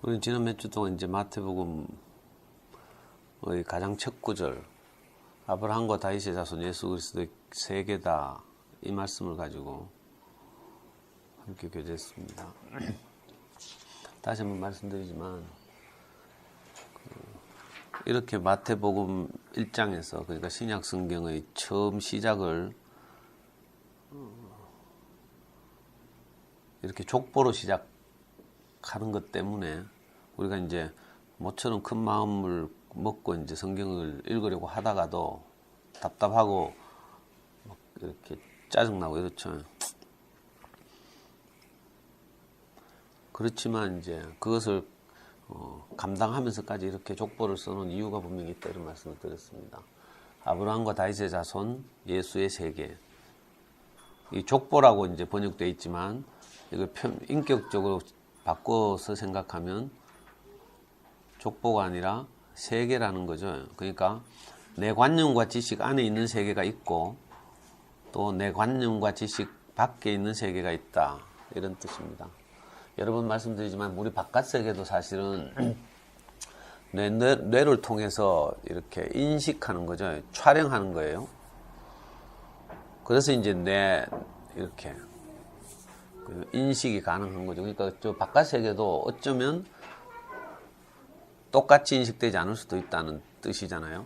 우리 지난 몇 주 동안 이제 마태복음의 가장 첫 구절, 아브라함과 다윗의 자손 예수 그리스도의 세계다, 이 말씀을 가지고 함께 교제했습니다. 다시 한번 말씀드리지만, 이렇게 마태복음 1장에서, 그러니까 신약 성경의 처음 시작을 이렇게 족보로 시작하는 것 때문에 우리가 이제 모처럼 큰 마음을 먹고 이제 성경을 읽으려고 하다가도 답답하고 막 이렇게 짜증나고 이렇죠. 그렇지만 이제 그것을 감당하면서까지 이렇게 족보를 써놓은 이유가 분명히 있다, 이런 말씀을 드렸습니다. 아브라함과 다윗의 자손, 예수의 세계. 이 족보라고 이제 번역되어 있지만 이걸 인격적으로 바꿔서 생각하면 족보가 아니라 세계라는 거죠. 그러니까 내 관념과 지식 안에 있는 세계가 있고 또 내 관념과 지식 밖에 있는 세계가 있다, 이런 뜻입니다. 여러 번 말씀드리지만 우리 바깥 세계도 사실은 뇌를 통해서 이렇게 인식하는 거죠. 촬영하는 거예요. 그래서 이제 이렇게 인식이 가능한 거죠. 그러니까 저 바깥 세계도 어쩌면 똑같이 인식되지 않을 수도 있다는 뜻이잖아요.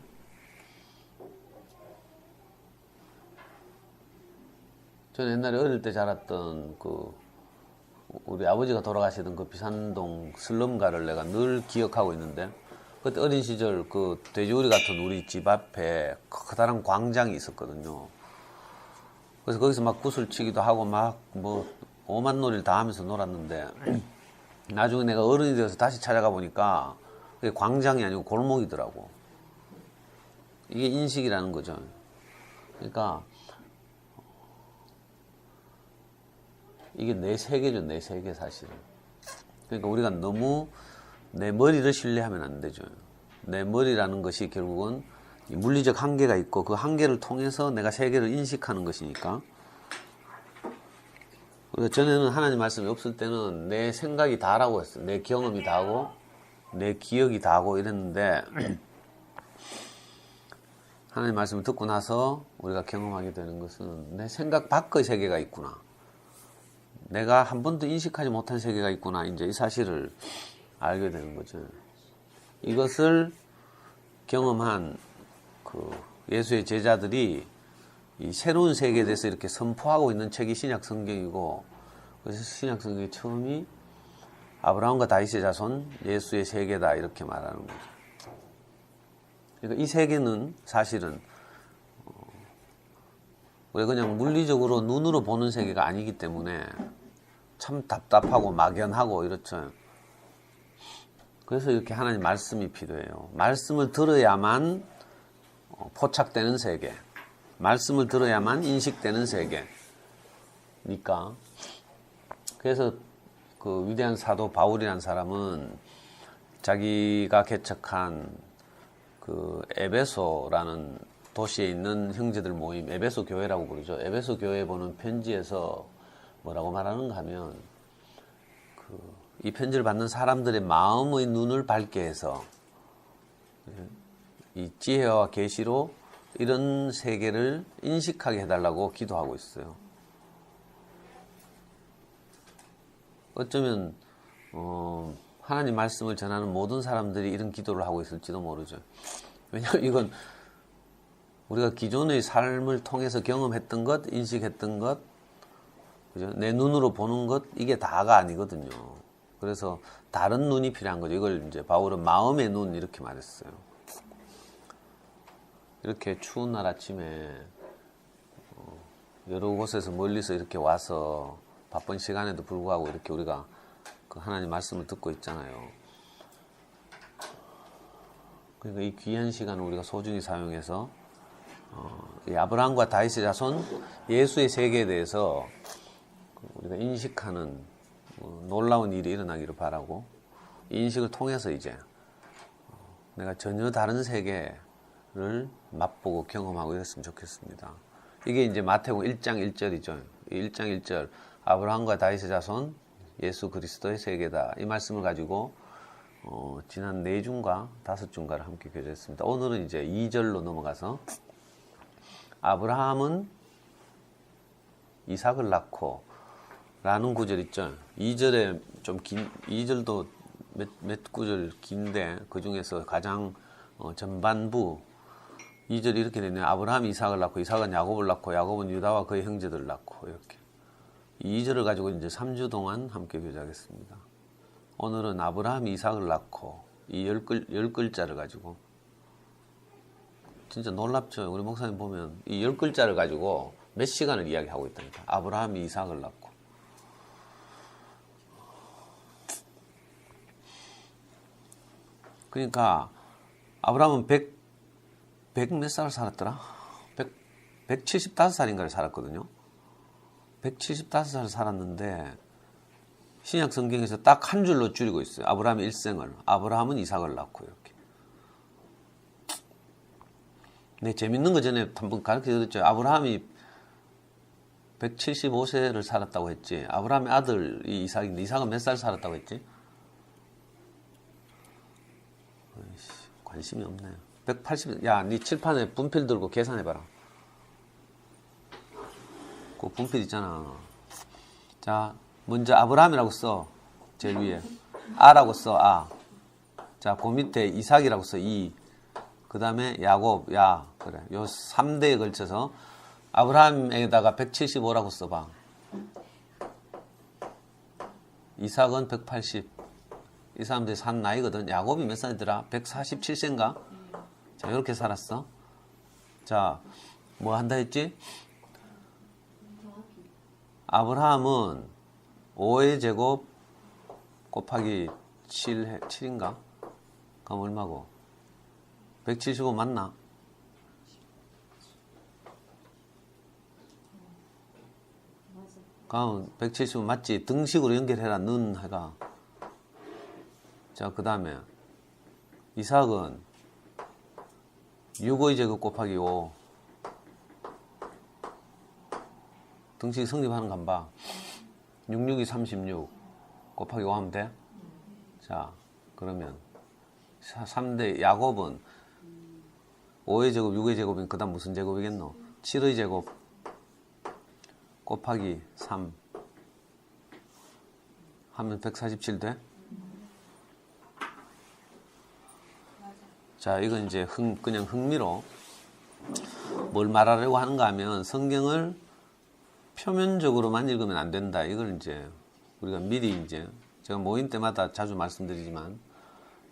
저는 옛날에 어릴 때 자랐던 우리 아버지가 돌아가시던 그 비산동 슬럼가를 내가 늘 기억하고 있는데, 그때 어린 시절 그 돼지우리 같은 우리 집 앞에 커다란 광장이 있었거든요. 그래서 거기서 막 구슬치기도 하고 막 오만 놀이를 다 하면서 놀았는데, 나중에 내가 어른이 되어서 다시 찾아가 보니까 그게 광장이 아니고 골목이더라고. 이게 인식이라는 거죠. 그러니까 이게 내 세계죠, 내 세계 사실은. 그러니까 우리가 너무 내 머리를 신뢰하면 안 되죠. 내 머리라는 것이 결국은 물리적 한계가 있고 그 한계를 통해서 내가 세계를 인식하는 것이니까. 그러니까 전에는 하나님 말씀이 없을 때는 내 생각이 다라고 했어요. 내 경험이 다고 내 기억이 다고 이랬는데 하나님 말씀을 듣고 나서 우리가 경험하게 되는 것은 내 생각 밖의 세계가 있구나, 내가 한 번도 인식하지 못한 세계가 있구나, 이제 이 사실을 알게 되는 거죠. 이것을 경험한 예수의 제자들이 이 새로운 세계에 대해서 이렇게 선포하고 있는 책이 신약 성경이고, 그래서 신약 성경의 처음이 아브라함과 다윗의 자손, 예수의 세계다, 이렇게 말하는 거죠. 그러니까 이 세계는 사실은 우리가 그냥 물리적으로 눈으로 보는 세계가 아니기 때문에 참 답답하고 막연하고 이렇죠. 그래서 이렇게 하나님 말씀이 필요해요. 말씀을 들어야만 포착되는 세계, 말씀을 들어야만 인식되는 세계니까. 그래서 그 위대한 사도 바울이라는 사람은 자기가 개척한 그 에베소라는 도시에 있는 형제들 모임, 에베소 교회라고 부르죠. 에베소 교회에 보는 편지에서 뭐라고 말하는가 하면, 이 편지를 받는 사람들의 마음의 눈을 밝게 해서 이 지혜와 계시로 이런 세계를 인식하게 해달라고 기도하고 있어요. 어쩌면 하나님 말씀을 전하는 모든 사람들이 이런 기도를 하고 있을지도 모르죠. 왜냐하면 이건 우리가 기존의 삶을 통해서 경험했던 것, 인식했던 것, 그죠? 내 눈으로 보는 것, 이게 다가 아니거든요. 그래서 다른 눈이 필요한 거죠. 이걸 이제 바울은 마음의 눈, 이렇게 말했어요. 이렇게 추운 날 아침에 여러 곳에서 멀리서 이렇게 와서 바쁜 시간에도 불구하고 이렇게 우리가 그 하나님 말씀을 듣고 있잖아요. 그러니까 이 귀한 시간을 우리가 소중히 사용해서 이 아브라함과 다윗의 자손, 예수의 세계에 대해서 우리가 인식하는 놀라운 일이 일어나기를 바라고, 이 인식을 통해서 이제 내가 전혀 다른 세계를 맛보고 경험하고 이랬으면 좋겠습니다. 이게 이제 마태복음 1장 1절이죠. 1장 1절, 아브라함과 다윗의 자손, 예수 그리스도의 세계다, 이 말씀을 가지고 지난 4주인가 5주인가를 함께 교제했습니다. 오늘은 이제 2절로 넘어가서 아브라함은 이삭을 낳고 라는 구절 있죠. 2절에 좀 긴, 2절도 몇 구절 긴데 그 중에서 가장 전반부 2절이 이렇게 되네요. 아브라함이 이삭을 낳고 이삭은 야곱을 낳고 야곱은 유다와 그의 형제들을 낳고 이렇게 2절을 가지고 이제 3주 동안 함께 교제하겠습니다. 오늘은 아브라함이 이삭을 낳고 이 10글자를 가지고 진짜 놀랍죠. 우리 목사님 보면 이 10글자를 가지고 몇 시간을 이야기하고 있다니까. 아브라함이 이삭을 낳고. 그러니까 아브라함은 100 몇 살 살았더라? 175살인가를 살았거든요. 175살 살았는데 신약 성경에서 딱 한 줄로 줄이고 있어요. 아브라함의 일생을. 아브라함은 이삭을 낳고 이렇게. 네, 재밌는 거 전에 한번 가르쳐드렸죠. 아브라함이 175세를 살았다고 했지. 아브라함의 아들이 이삭인데 이삭은 몇 살 살았다고 했지? 관심이 없네요. 180, 야, 네 칠판에 분필 들고 계산해봐라. 그 분필 있잖아. 자, 먼저 아브라함이라고 써. 제일 위에. 아라고 써, 아. 자, 그 밑에 이삭이라고 써, 이. 그 다음에 야곱, 야. 그래. 요 3대에 걸쳐서 아브라함에다가 175라고 써봐. 이삭은 180. 이 사람들이 산 나이거든. 야곱이 몇 살이더라? 147세인가? 자, 이렇게 살았어. 자, 뭐 한다 했지? 아브라함은 5의 제곱 곱하기 7인가? 그럼 얼마고? 175 맞나? 그럼 175 맞지? 등식으로 연결해라. 는 해가. 자, 그 다음에 이삭은 6의 제곱 곱하기 5. 등식이 성립하는 간 봐. 66이 36 곱하기 5 하면 돼? 자, 그러면 3대 야곱은 5의 제곱, 6의 제곱이면 그 다음 무슨 제곱이겠노? 7의 제곱 곱하기 3 하면 147 돼? 자, 이건 이제 그냥 흥미로 뭘 말하려고 하는가 하면 성경을 표면적으로만 읽으면 안 된다. 이걸 이제 우리가 미리 이제 제가 모임 때마다 자주 말씀드리지만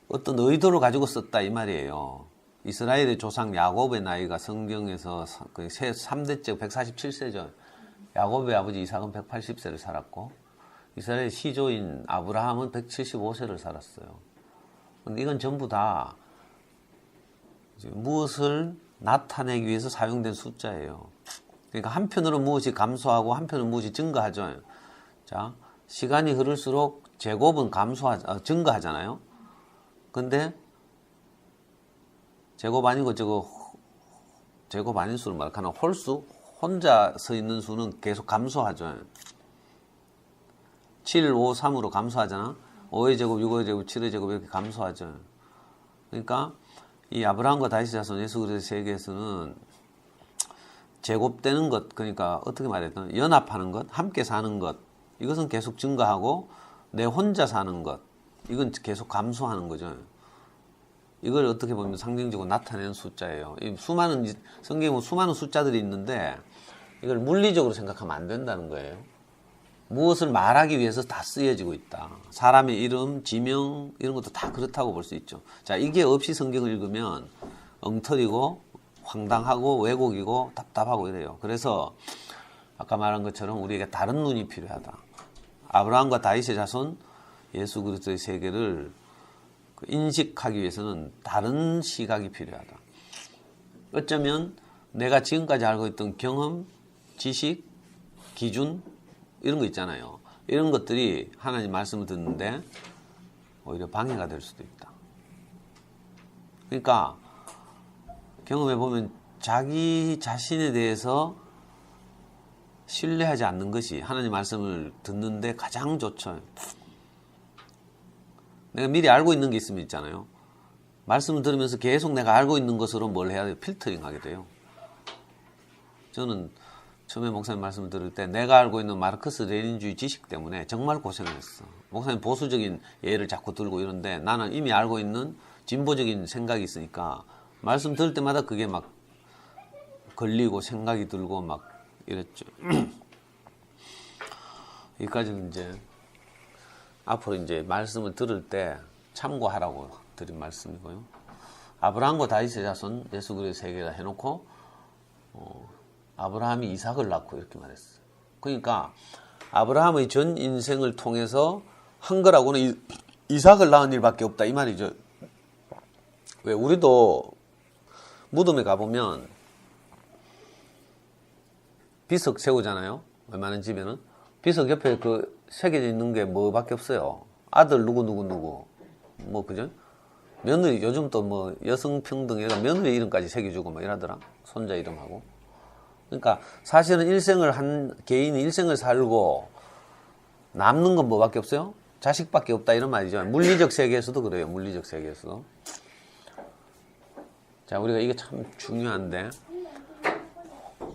어떤 의도를 가지고 썼다 이 말이에요. 이스라엘의 조상 야곱의 나이가 성경에서 3대째 147세죠. 야곱의 아버지 이삭은 180세를 살았고 이스라엘의 시조인 아브라함은 175세를 살았어요. 근데 이건 전부 다 무엇을 나타내기 위해서 사용된 숫자예요. 그러니까 한편으로 무엇이 감소하고 한편으로 무엇이 증가하죠. 자, 시간이 흐를수록 제곱은 증가하잖아요. 근데 제곱 아니고 제곱 아닌 수를 말하나 홀수? 혼자 서 있는 수는 계속 감소하죠. 7, 5, 3으로 감소하잖아. 5의 제곱, 6의 제곱, 7의 제곱 이렇게 감소하죠. 그러니까 이 아브라함과 다윗의 자손 예수 그리스도의 세계에서는 제곱되는 것, 그러니까 어떻게 말했던 연합하는 것, 함께 사는 것, 이것은 계속 증가하고 내 혼자 사는 것, 이건 계속 감소하는 거죠. 이걸 어떻게 보면 상징적으로 나타내는 숫자예요. 이 성경에 보면 수많은 숫자들이 있는데 이걸 물리적으로 생각하면 안 된다는 거예요. 무엇을 말하기 위해서 다 쓰여지고 있다. 사람의 이름, 지명 이런 것도 다 그렇다고 볼 수 있죠. 자, 이게 없이 성경을 읽으면 엉터리고 황당하고 왜곡이고 답답하고 이래요. 그래서 아까 말한 것처럼 우리에게 다른 눈이 필요하다. 아브라함과 다윗의 자손 예수 그리스도의 세계를 인식하기 위해서는 다른 시각이 필요하다. 어쩌면 내가 지금까지 알고 있던 경험, 지식, 기준 이런 거 있잖아요. 이런 것들이 하나님 말씀을 듣는데 오히려 방해가 될 수도 있다. 그러니까 경험해 보면 자기 자신에 대해서 신뢰하지 않는 것이 하나님 말씀을 듣는데 가장 좋죠. 내가 미리 알고 있는 게 있으면 있잖아요. 말씀을 들으면서 계속 내가 알고 있는 것으로 뭘 해야 돼요? 필터링 하게 돼요. 저는 처음에 목사님 말씀을 들을 때 내가 알고 있는 마르크스 레닌주의 지식 때문에 정말 고생을 했어. 목사님 보수적인 예를 자꾸 들고 이런데 나는 이미 알고 있는 진보적인 생각이 있으니까 말씀 들을 때마다 그게 막 걸리고 생각이 들고 막 이랬죠. 여기까지는 이제 앞으로 이제 말씀을 들을 때 참고하라고 드린 말씀이고요. 아브라함과 다윗의 자손 예수 그리스도의 세계라 해놓고 아브라함이 이삭을 낳고 이렇게 말했어요. 그러니까 아브라함의 전 인생을 통해서 한 거라고는 이삭을 낳은 일밖에 없다 이 말이죠. 왜 우리도 무덤에 가보면 비석 세우잖아요. 웬만한 집에는 비석 옆에 그 새겨져 있는 게 뭐밖에 없어요. 아들 누구 뭐 그죠? 며느리 요즘 또 뭐 여성평등이라 며느리 이름까지 새겨주고 뭐 이러더라. 손자 이름하고. 그러니까 사실은 일생을 한 개인이 일생을 살고 남는 건 뭐밖에 없어요? 자식밖에 없다 이런 말이죠. 물리적 세계에서도 그래요. 물리적 세계에서도. 자, 우리가 이게 참 중요한데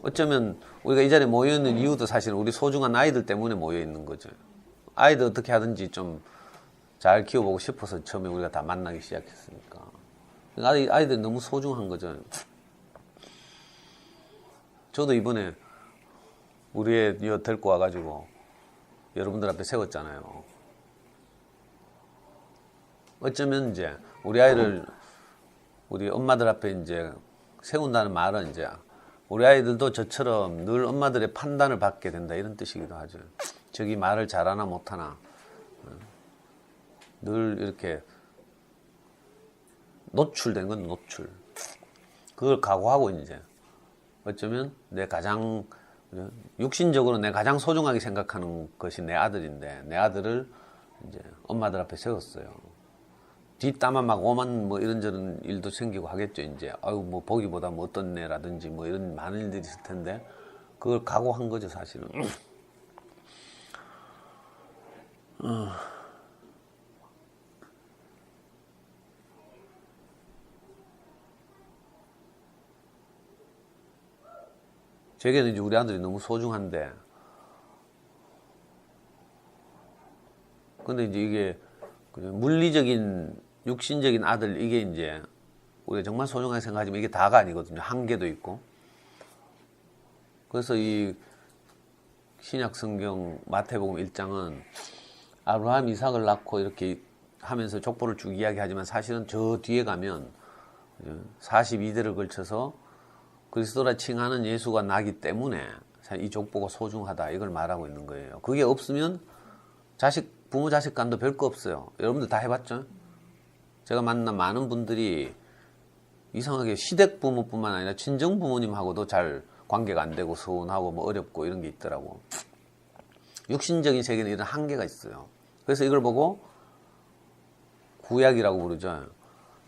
어쩌면 우리가 이 자리에 모여있는 이유도 사실은 우리 소중한 아이들 때문에 모여있는 거죠. 아이들 어떻게 하든지 좀 잘 키워보고 싶어서 처음에 우리가 다 만나기 시작했으니까. 아이들이 너무 소중한 거죠. 저도 이번에 우리 애 데리고 와가지고 여러분들 앞에 세웠잖아요. 어쩌면 이제 우리 아이를 우리 엄마들 앞에 이제 세운다는 말은 이제 우리 아이들도 저처럼 늘 엄마들의 판단을 받게 된다 이런 뜻이기도 하죠. 저기 말을 잘하나 못하나 늘 이렇게 노출된 건 노출. 그걸 각오하고 이제 어쩌면 내 가장 육신적으로 내 가장 소중하게 생각하는 것이 내 아들인데 내 아들을 이제 엄마들 앞에 세웠어요. 뒷담화 막 오만 뭐 이런저런 일도 생기고 하겠죠. 이제 아유 뭐 보기보다 뭐 어떤 애라든지 뭐 이런 많은 일들이 있을 텐데 그걸 각오한 거죠 사실은. 제게는 이제 우리 아들이 너무 소중한데 근데 이제 이게 물리적인 육신적인 아들 이게 이제 우리가 정말 소중하게 생각하지만 이게 다가 아니거든요. 한계도 있고. 그래서 이 신약 성경 마태복음 1장은 아브라함 이삭을 낳고 이렇게 하면서 족보를 쭉 이야기하지만 사실은 저 뒤에 가면 42대를 걸쳐서 그리스도라 칭하는 예수가 나기 때문에 이 족보가 소중하다 이걸 말하고 있는 거예요. 그게 없으면 부모 자식 간도 별거 없어요. 여러분들 다 해봤죠? 제가 만난 많은 분들이 이상하게 시댁 부모뿐만 아니라 친정 부모님하고도 잘 관계가 안 되고 서운하고 뭐 어렵고 이런 게 있더라고. 육신적인 세계는 이런 한계가 있어요. 그래서 이걸 보고 구약이라고 부르죠.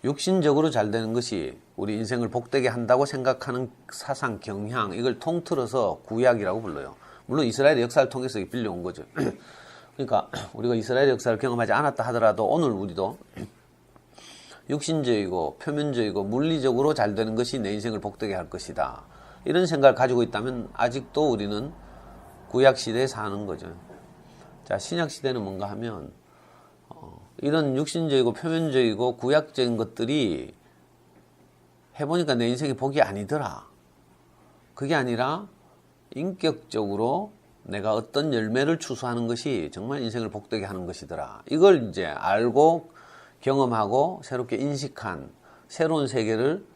육신적으로 잘 되는 것이 우리 인생을 복되게 한다고 생각하는 사상, 경향 이걸 통틀어서 구약이라고 불러요. 물론 이스라엘의 역사를 통해서 빌려온 거죠. 그러니까 우리가 이스라엘의 역사를 경험하지 않았다 하더라도 오늘 우리도 육신적이고 표면적이고 물리적으로 잘 되는 것이 내 인생을 복되게 할 것이다. 이런 생각을 가지고 있다면 아직도 우리는 구약시대에 사는 거죠. 자, 신약시대는 뭔가 하면 이런 육신적이고 표면적이고 구약적인 것들이 해보니까 내 인생이 복이 아니더라. 그게 아니라 인격적으로 내가 어떤 열매를 추수하는 것이 정말 인생을 복되게 하는 것이더라. 이걸 이제 알고 경험하고 새롭게 인식한 새로운 세계를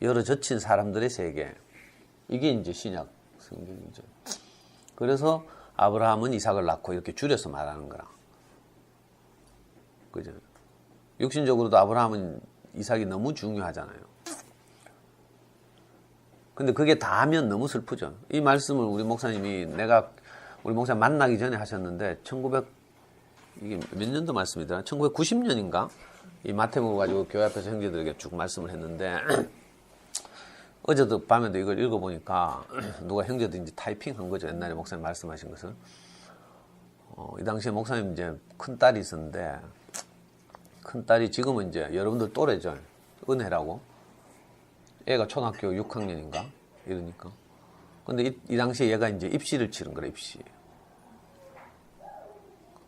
열어젖힌 사람들의 세계. 이게 이제 신약 성경이죠. 그래서 아브라함은 이삭을 낳고 이렇게 줄여서 말하는 거라. 그죠? 육신적으로도 아브라함은 이삭이 너무 중요하잖아요. 근데 그게 다 하면 너무 슬프죠. 이 말씀을 우리 목사님이 우리 목사님 만나기 전에 하셨는데 이게 몇 년도 말씀이더라? 1990년인가? 이 마태복음 가지고 교회 앞에서 형제들에게 쭉 말씀을 했는데 어제도 밤에도 이걸 읽어보니까 누가 형제들인지 타이핑한 거죠. 옛날에 목사님 말씀하신 것을. 이 당시에 목사님 이제 큰 딸이 있었는데 큰딸이 지금은 이제 여러분들 또래죠. 은혜라고. 애가 초등학교 6학년인가? 이러니까. 근데 이 당시에 얘가 이제 입시를 치른 거래, 입시.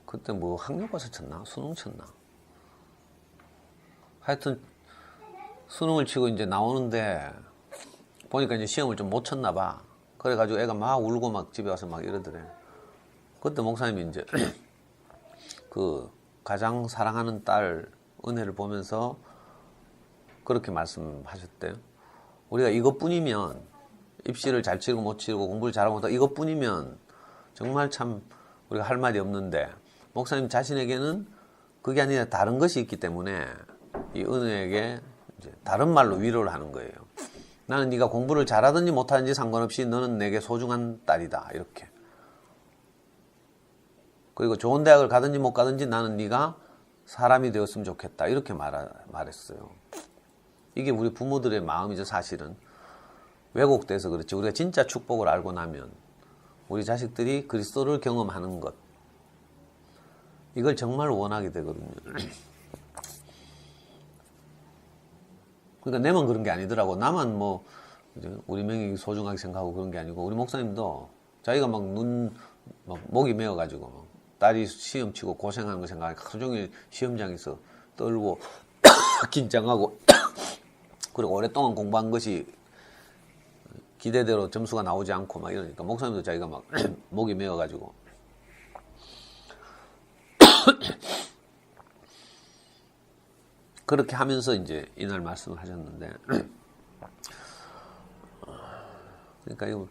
그때 뭐 학력고사 쳤나? 수능 쳤나? 하여튼 수능을 치고 이제 나오는데 보니까 이제 시험을 좀 못 쳤나 봐. 그래가지고 애가 막 울고 막 집에 와서 막 이러더래. 그때 목사님이 이제 그 가장 사랑하는 딸 은혜를 보면서 그렇게 말씀하셨대요. 우리가 이것뿐이면 입시를 잘 치르고 못 치르고 공부를 잘하고 못하고 이것뿐이면 정말 참 우리가 할 말이 없는데 목사님 자신에게는 그게 아니라 다른 것이 있기 때문에 이 은혜에게 이제 다른 말로 위로를 하는 거예요. 나는 네가 공부를 잘하든지 못하든지 상관없이 너는 내게 소중한 딸이다. 이렇게. 그리고 좋은 대학을 가든지 못 가든지 나는 네가 사람이 되었으면 좋겠다. 이렇게 말했어요. 이게 우리 부모들의 마음이죠. 사실은. 왜곡돼서 그렇지. 우리가 진짜 축복을 알고 나면 우리 자식들이 그리스도를 경험하는 것. 이걸 정말 원하게 되거든요. 그러니까 내만 그런 게 아니더라고. 나만 뭐 우리 명이 소중하게 생각하고 그런 게 아니고 우리 목사님도 자기가 막 목이 메어가지고 막 딸이 시험 치고 고생하는 거 생각하니까 하루 종일 시험장에서 떨고 긴장하고 그리고 오랫동안 공부한 것이 기대대로 점수가 나오지 않고 막 이러니까 목사님도 자기가 막 목이 메어가지고 그렇게 하면서 이제 이날 말씀을 하셨는데 그러니까 이거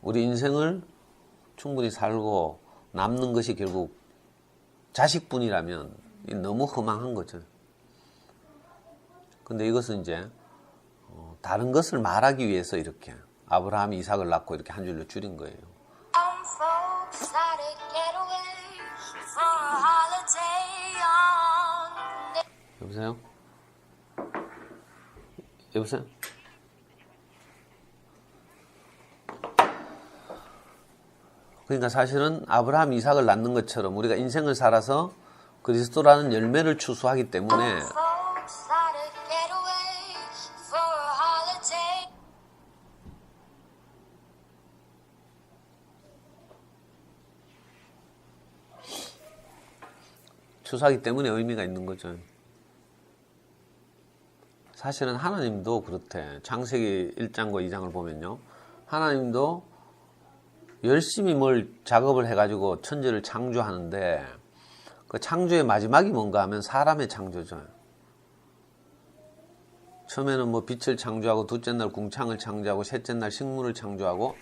우리 인생을 충분히 살고 남는 것이 결국 자식뿐이라면 너무 허망한 거죠. 근데 이것은 이제 다른 것을 말하기 위해서 이렇게 아브라함이 이삭을 낳고 이렇게 한 줄로 줄인 거예요. 여보세요? 여보세요? 그러니까 사실은 아브라함 이삭을 낳는 것처럼 우리가 인생을 살아서 그리스도라는 열매를 추수하기 때문에 추수하기 때문에 의미가 있는 거죠. 사실은 하나님도 그렇대. 창세기 1장과 2장을 보면요. 하나님도 열심히 뭘 작업을 해가지고 천지를 창조하는데 그 창조의 마지막이 뭔가 하면 사람의 창조죠. 처음에는 뭐 빛을 창조하고 둘째 날 궁창을 창조하고 셋째 날 식물을 창조하고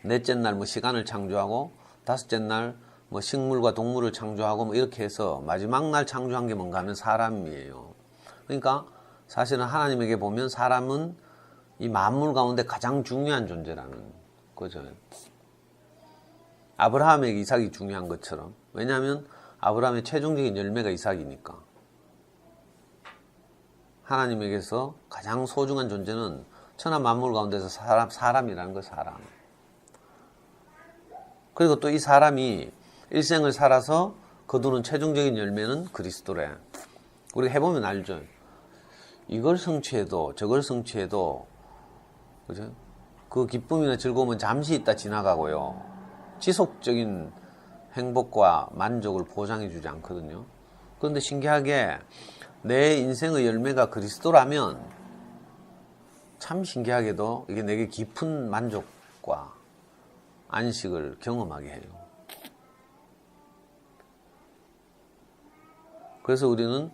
넷째 날 뭐 시간을 창조하고 다섯째 날 뭐 식물과 동물을 창조하고 뭐 이렇게 해서 마지막 날 창조한 게 뭔가 하면 사람이에요. 그러니까 사실은 하나님에게 보면 사람은 이 만물 가운데 가장 중요한 존재라는 거죠. 아브라함에게 이삭이 중요한 것처럼. 왜냐하면 아브라함의 최종적인 열매가 이삭이니까. 하나님에게서 가장 소중한 존재는 천하 만물 가운데서 사람이라는 거, 사람. 그리고 또 이 사람이 일생을 살아서 거두는 최종적인 열매는 그리스도래. 우리가 해보면 알죠. 이걸 성취해도 저걸 성취해도 그죠? 그 기쁨이나 즐거움은 잠시 있다 지나가고요. 지속적인 행복과 만족을 보장해 주지 않거든요. 그런데 신기하게 내 인생의 열매가 그리스도라면 참 신기하게도 이게 내게 깊은 만족과 안식을 경험하게 해요. 그래서 우리는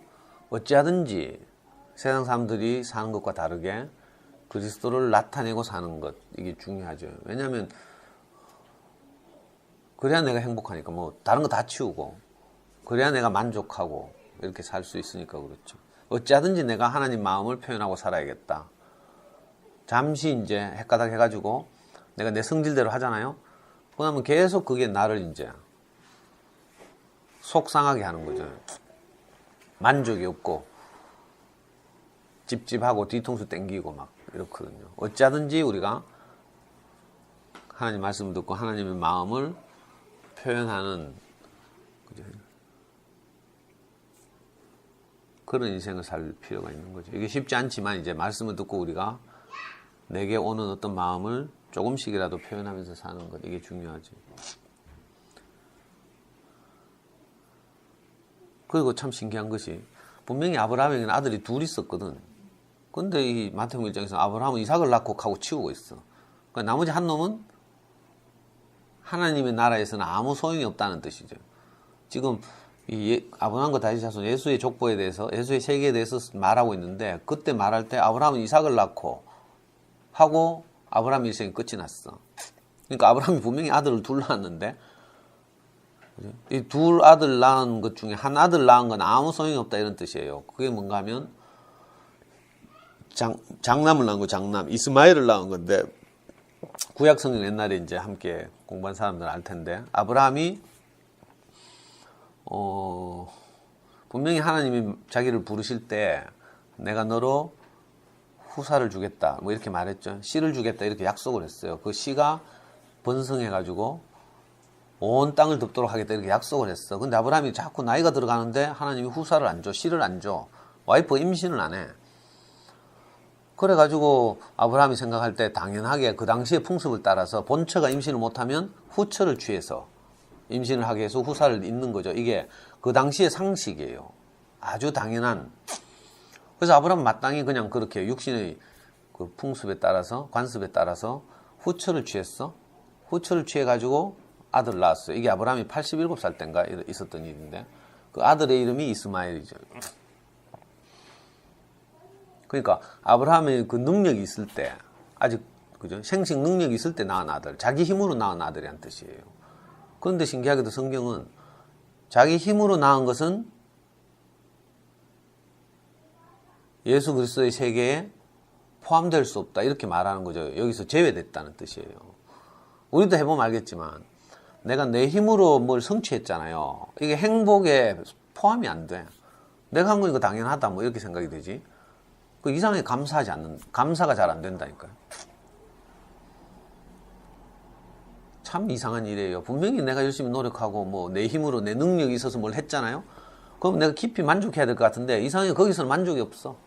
어찌하든지 세상 사람들이 사는 것과 다르게 그리스도를 나타내고 사는 것, 이게 중요하죠. 왜냐하면 그래야 내가 행복하니까 뭐 다른 거 다 치우고 그래야 내가 만족하고 이렇게 살 수 있으니까 그렇죠. 어찌하든지 내가 하나님 마음을 표현하고 살아야겠다. 잠시 이제 헷가닥 해가지고 내가 내 성질대로 하잖아요. 그러면 계속 그게 나를 이제 속상하게 하는 거죠. 만족이 없고 찝찝하고 뒤통수 땡기고 막 이렇거든요. 어찌하든지 우리가 하나님 말씀을 듣고 하나님의 마음을 표현하는, 그죠? 그런 인생을 살 필요가 있는 거죠. 이게 쉽지 않지만 이제 말씀을 듣고 우리가 내게 오는 어떤 마음을 조금씩이라도 표현하면서 사는 것, 이게 중요하지. 그리고 참 신기한 것이 분명히 아브라함에게는 아들이 둘이 있었거든. 근데 이 마태복음 1장에서 아브라함은 이삭을 낳고 가고 치우고 있어. 그러니까 나머지 한 놈은 하나님의 나라에서는 아무 소용이 없다는 뜻이죠. 지금 이 아브라함과 다윗의 자손 예수의 족보에 대해서, 예수의 세계에 대해서 말하고 있는데, 그때 말할 때 아브라함은 이삭을 낳고 하고 아브라함 일생이 끝이 났어. 그러니까 아브라함이 분명히 아들을 둘 낳았는데, 이 둘 아들 낳은 것 중에 한 아들 낳은 건 아무 소용이 없다, 이런 뜻이에요. 그게 뭔가 하면 장남을 낳은 거, 장남 이스마엘을 낳은 건데, 구약 성경 옛날에 이제 함께 공부한 사람들은 알 텐데, 아브라함이 분명히 하나님이 자기를 부르실 때 내가 너로 후사를 주겠다 뭐 이렇게 말했죠. 씨를 주겠다 이렇게 약속을 했어요. 그 씨가 번성해 가지고 온 땅을 덮도록 하겠다 이렇게 약속을 했어. 근데 아브라함이 자꾸 나이가 들어가는데 하나님이 후사를 안 줘, 씨를 안 줘. 와이프가 임신을 안 해. 그래가지고 아브라함이 생각할 때 당연하게 그 당시의 풍습을 따라서 본처가 임신을 못하면 후처를 취해서 임신을 하게 해서 후사를 잇는 거죠. 이게 그 당시의 상식이에요. 아주 당연한. 그래서 아브라함은 마땅히 그냥 그렇게 육신의 그 풍습에 따라서, 관습에 따라서 후처를 취했어. 후처를 취해가지고 아들을 낳았어요. 이게 아브라함이 87살 때인가 있었던 일인데, 그 아들의 이름이 이스마엘이죠. 그러니까 아브라함의 그 능력이 있을 때, 아직 그죠? 생식 능력이 있을 때 낳은 아들, 자기 힘으로 낳은 아들이란 뜻이에요. 그런데 신기하게도 성경은 자기 힘으로 낳은 것은 예수 그리스도의 세계에 포함될 수 없다, 이렇게 말하는 거죠. 여기서 제외됐다는 뜻이에요. 우리도 해보면 알겠지만 내가 내 힘으로 뭘 성취했잖아요. 이게 행복에 포함이 안 돼. 내가 한 거니까 당연하다 뭐 이렇게 생각이 되지. 그 이상하게 감사가 잘 안 된다니까요. 참 이상한 일이에요. 분명히 내가 열심히 노력하고 뭐 내 힘으로 내 능력이 있어서 뭘 했잖아요. 그럼 내가 깊이 만족해야 될 것 같은데 이상하게 거기서는 만족이 없어.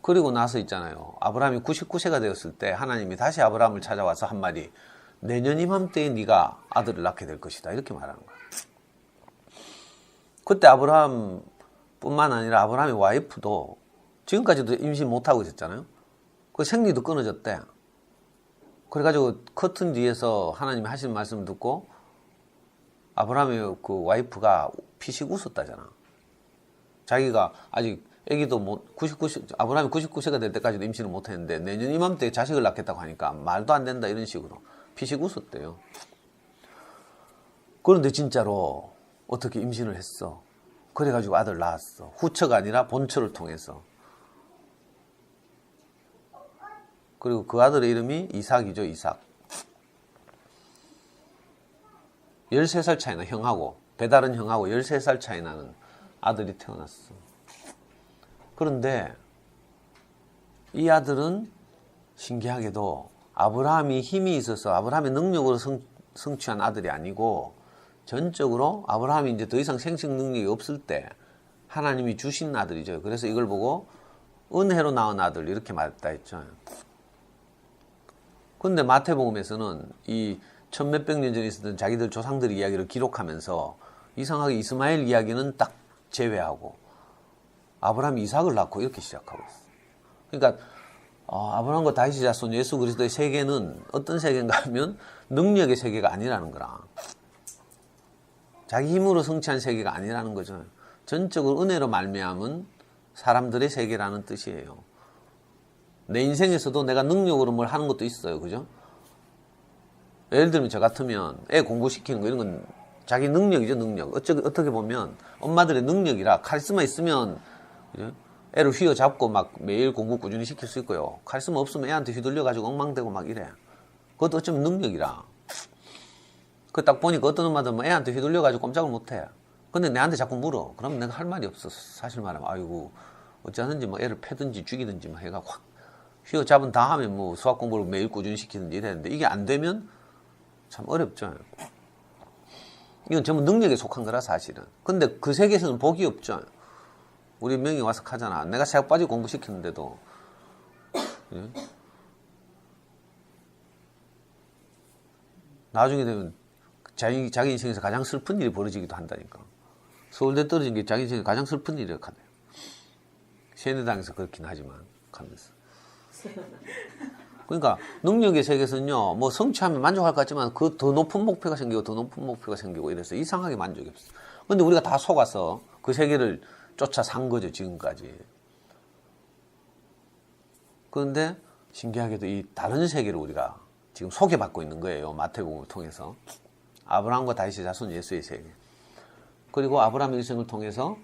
그리고 나서 있잖아요. 아브라함이 99세가 되었을 때 하나님이 다시 아브라함을 찾아와서 한 말이, 내년 이맘때에 네가 아들을 낳게 될 것이다, 이렇게 말하는 거야. 그때 아브라함뿐만 아니라 아브라함의 와이프도 지금까지도 임신 못하고 있었잖아요. 그 생리도 끊어졌대. 그래가지고 커튼 뒤에서 하나님이 하시는 말씀을 듣고 아브라함의 그 와이프가 피식 웃었다잖아. 자기가 아직 애기도 아브라함이 99세가 될 때까지도 임신을 못했는데 내년 이맘때에 자식을 낳겠다고 하니까 말도 안 된다, 이런 식으로 피식 웃었대요. 그런데 진짜로 어떻게 임신을 했어. 그래가지고 아들 낳았어. 후처가 아니라 본처를 통해서. 그리고 그 아들의 이름이 이삭이죠. 이삭. 13살 차이 나, 형하고, 배다른 형하고 13살 차이 나는 아들이 태어났어. 그런데 이 아들은 신기하게도 아브라함이 힘이 있어서 아브라함의 능력으로 성취한 아들이 아니고, 전적으로 아브라함이 이제 더 이상 생식 능력이 없을 때 하나님이 주신 아들이죠. 그래서 이걸 보고 은혜로 낳은 아들, 이렇게 말했다 했죠. 그런데 마태복음에서는 이 천몇백 년 전에 있었던 자기들 조상들 이야기를 기록하면서 이상하게 이스마엘 이야기는 딱 제외하고 아브라함이 이삭을 낳고 이렇게 시작하고 있어요. 그러니까 아브라함과 다윗의 자손 예수 그리스도의 세계는 어떤 세계인가 하면 능력의 세계가 아니라는 거라. 자기 힘으로 성취한 세계가 아니라는 거죠. 전적으로 은혜로 말미암은 사람들의 세계라는 뜻이에요. 내 인생에서도 내가 능력으로 뭘 하는 것도 있어요. 그죠? 예를 들면 저 같으면 애 공부시키는 거, 이런 건 자기 능력이죠. 능력. 어떻게 보면 엄마들의 능력이라, 카리스마 있으면 그죠? 애를 휘어잡고 막 매일 공부 꾸준히 시킬 수 있고요. 카리스마 없으면 애한테 휘둘려가지고 엉망되고 막 이래. 그것도 어쩌면 능력이라. 그 딱 보니까 어떤 엄마들 뭐 애한테 휘둘려가지고 꼼짝을 못해. 근데 내한테 자꾸 물어. 그러면 내가 할 말이 없어. 사실 말하면 아이고 어쩌든지 뭐 애를 패든지 죽이든지 뭐 해가 확 휘어잡은 다음에 뭐 수학 공부를 매일 꾸준히 시키든지 이랬는데, 이게 안 되면 참 어렵죠. 이건 전부 능력에 속한 거라 사실은. 근데 그 세계에서는 복이 없죠. 우리 명이 와서 하잖아. 내가 새벽 빠지고 공부시켰는데도. 예? 나중에 되면 자기 인생에서 가장 슬픈 일이 벌어지기도 한다니까. 서울대 떨어진 게 자기 인생에 가장 슬픈 일이라고 하네요. 세뇌당에서 그렇긴 하지만 하면서. 그러니까 능력의 세계에서는요, 뭐 성취하면 만족할 것 같지만 그 더 높은 목표가 생기고 더 높은 목표가 생기고 이래서 이상하게 만족이 없어. 근데 우리가 다 속아서 그 세계를 쫓아 산 거죠, 지금까지. 그런데 신기하게도 이 다른 세계를 우리가 지금 소개받고 있는 거예요. 마태복음을 통해서. 아브라함과 다윗의 자손 예수의 세계. 그리고 아브라함의 일생을 통해서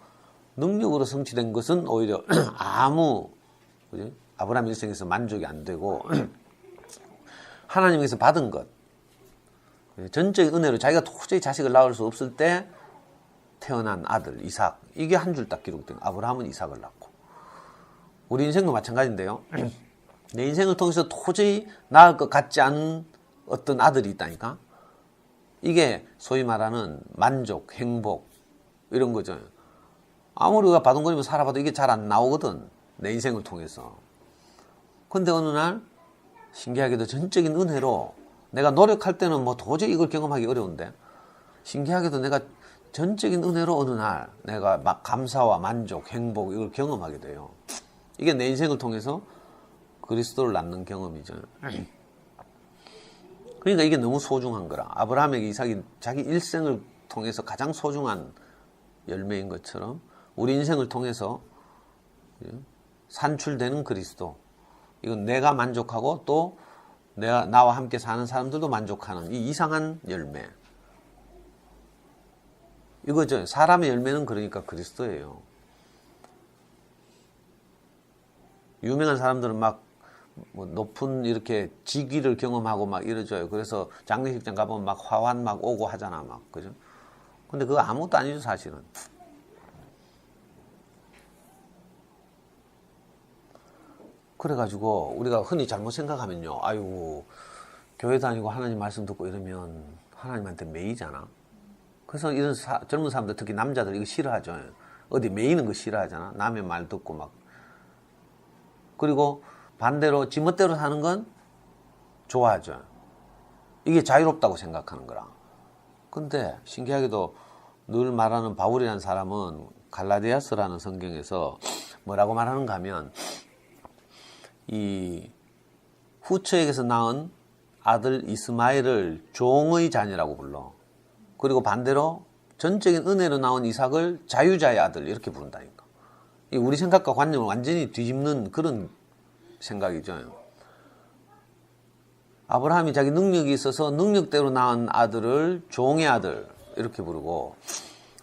능력으로 성취된 것은 오히려 아브라함 일생에서 만족이 안 되고 하나님에서 받은 것, 전적인 은혜로 자기가 도저히 자식을 낳을 수 없을 때 태어난 아들 이삭, 이게 한 줄 딱 기록된 거예요. 아브라함은 이삭을 낳고. 우리 인생도 마찬가지인데요. 내 인생을 통해서 도저히 낳을 것 같지 않은 어떤 아들이 있다니까. 이게 소위 말하는 만족, 행복 이런 거죠. 아무리 우리가 바둥거리며 살아봐도 이게 잘 안 나오거든. 내 인생을 통해서. 근데 어느 날 신기하게도 전적인 은혜로 내가 노력할 때는 뭐 도저히 이걸 경험하기 어려운데 신기하게도 내가 전적인 은혜로 어느 날 내가 막 감사와 만족, 행복 이걸 경험하게 돼요. 이게 내 인생을 통해서 그리스도를 낳는 경험이죠. 그러니까 이게 너무 소중한 거라. 아브라함에게 이삭이 자기 일생을 통해서 가장 소중한 열매인 것처럼 우리 인생을 통해서 산출되는 그리스도, 이건 내가 만족하고 또 나와 함께 사는 사람들도 만족하는 이 이상한 열매. 이거죠. 사람의 열매는 그러니까 그리스도예요. 유명한 사람들은 막 뭐 높은 이렇게 직위를 경험하고 막 이러죠. 그래서 장례식장 가보면 막 화환 막 오고 하잖아, 막. 그죠? 근데 그거 아무것도 아니죠, 사실은. 그래가지고 우리가 흔히 잘못 생각하면요, 아이고 교회 다니고 하나님 말씀 듣고 이러면 하나님한테 매이잖아. 그래서 이런 젊은 사람들, 특히 남자들 이거 싫어하죠. 어디 매이는 거 싫어하잖아. 남의 말 듣고 막. 그리고 반대로 지멋대로 사는 건 좋아하죠. 이게 자유롭다고 생각하는 거라. 근데 신기하게도 늘 말하는 바울이라는 사람은 갈라디아서라는 성경에서 뭐라고 말하는가 하면 이 후처에게서 낳은 아들 이스마엘을 종의 자녀라고 불러. 그리고 반대로 전적인 은혜로 나온 이삭을 자유자의 아들 이렇게 부른다니까. 이 우리 생각과 관념을 완전히 뒤집는 그런 생각이죠. 아브라함이 자기 능력이 있어서 능력대로 낳은 아들을 종의 아들 이렇게 부르고,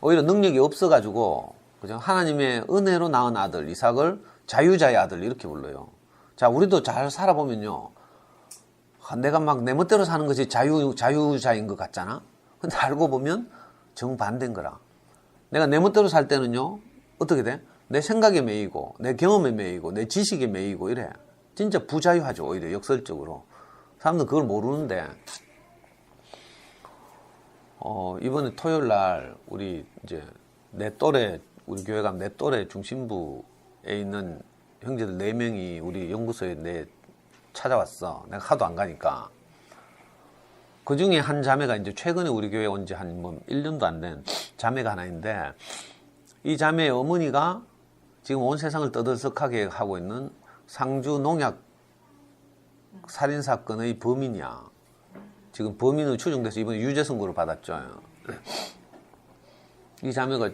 오히려 능력이 없어가지고 그죠? 하나님의 은혜로 낳은 아들 이삭을 자유자의 아들 이렇게 불러요. 자, 우리도 잘 살아보면요, 내가 막 내 멋대로 사는 것이 자유자인 것 같잖아. 근데 알고 보면 정반대인 거라. 내가 내 멋대로 살 때는요, 어떻게 돼? 내 생각에 매이고 내 경험에 매이고 내 지식에 매이고 이래. 진짜 부자유하죠. 오히려 역설적으로. 사람들은 그걸 모르는데 이번에 토요일 날 우리 이제 내 또래, 우리 교회 가면 내 또래 중심부에 있는 형제들 4명이 우리 연구소에 찾아왔어. 내가 하도 안 가니까. 그 중에 한 자매가 이제 최근에 우리 교회 온 지 한 1년도 안 된 자매가 하나 있는데, 이 자매의 어머니가 지금 온 세상을 떠들썩하게 하고 있는 상주 농약 살인사건의 범인이야. 지금 범인으로 추정돼서 이번에 유죄 선고를 받았죠. 이 자매가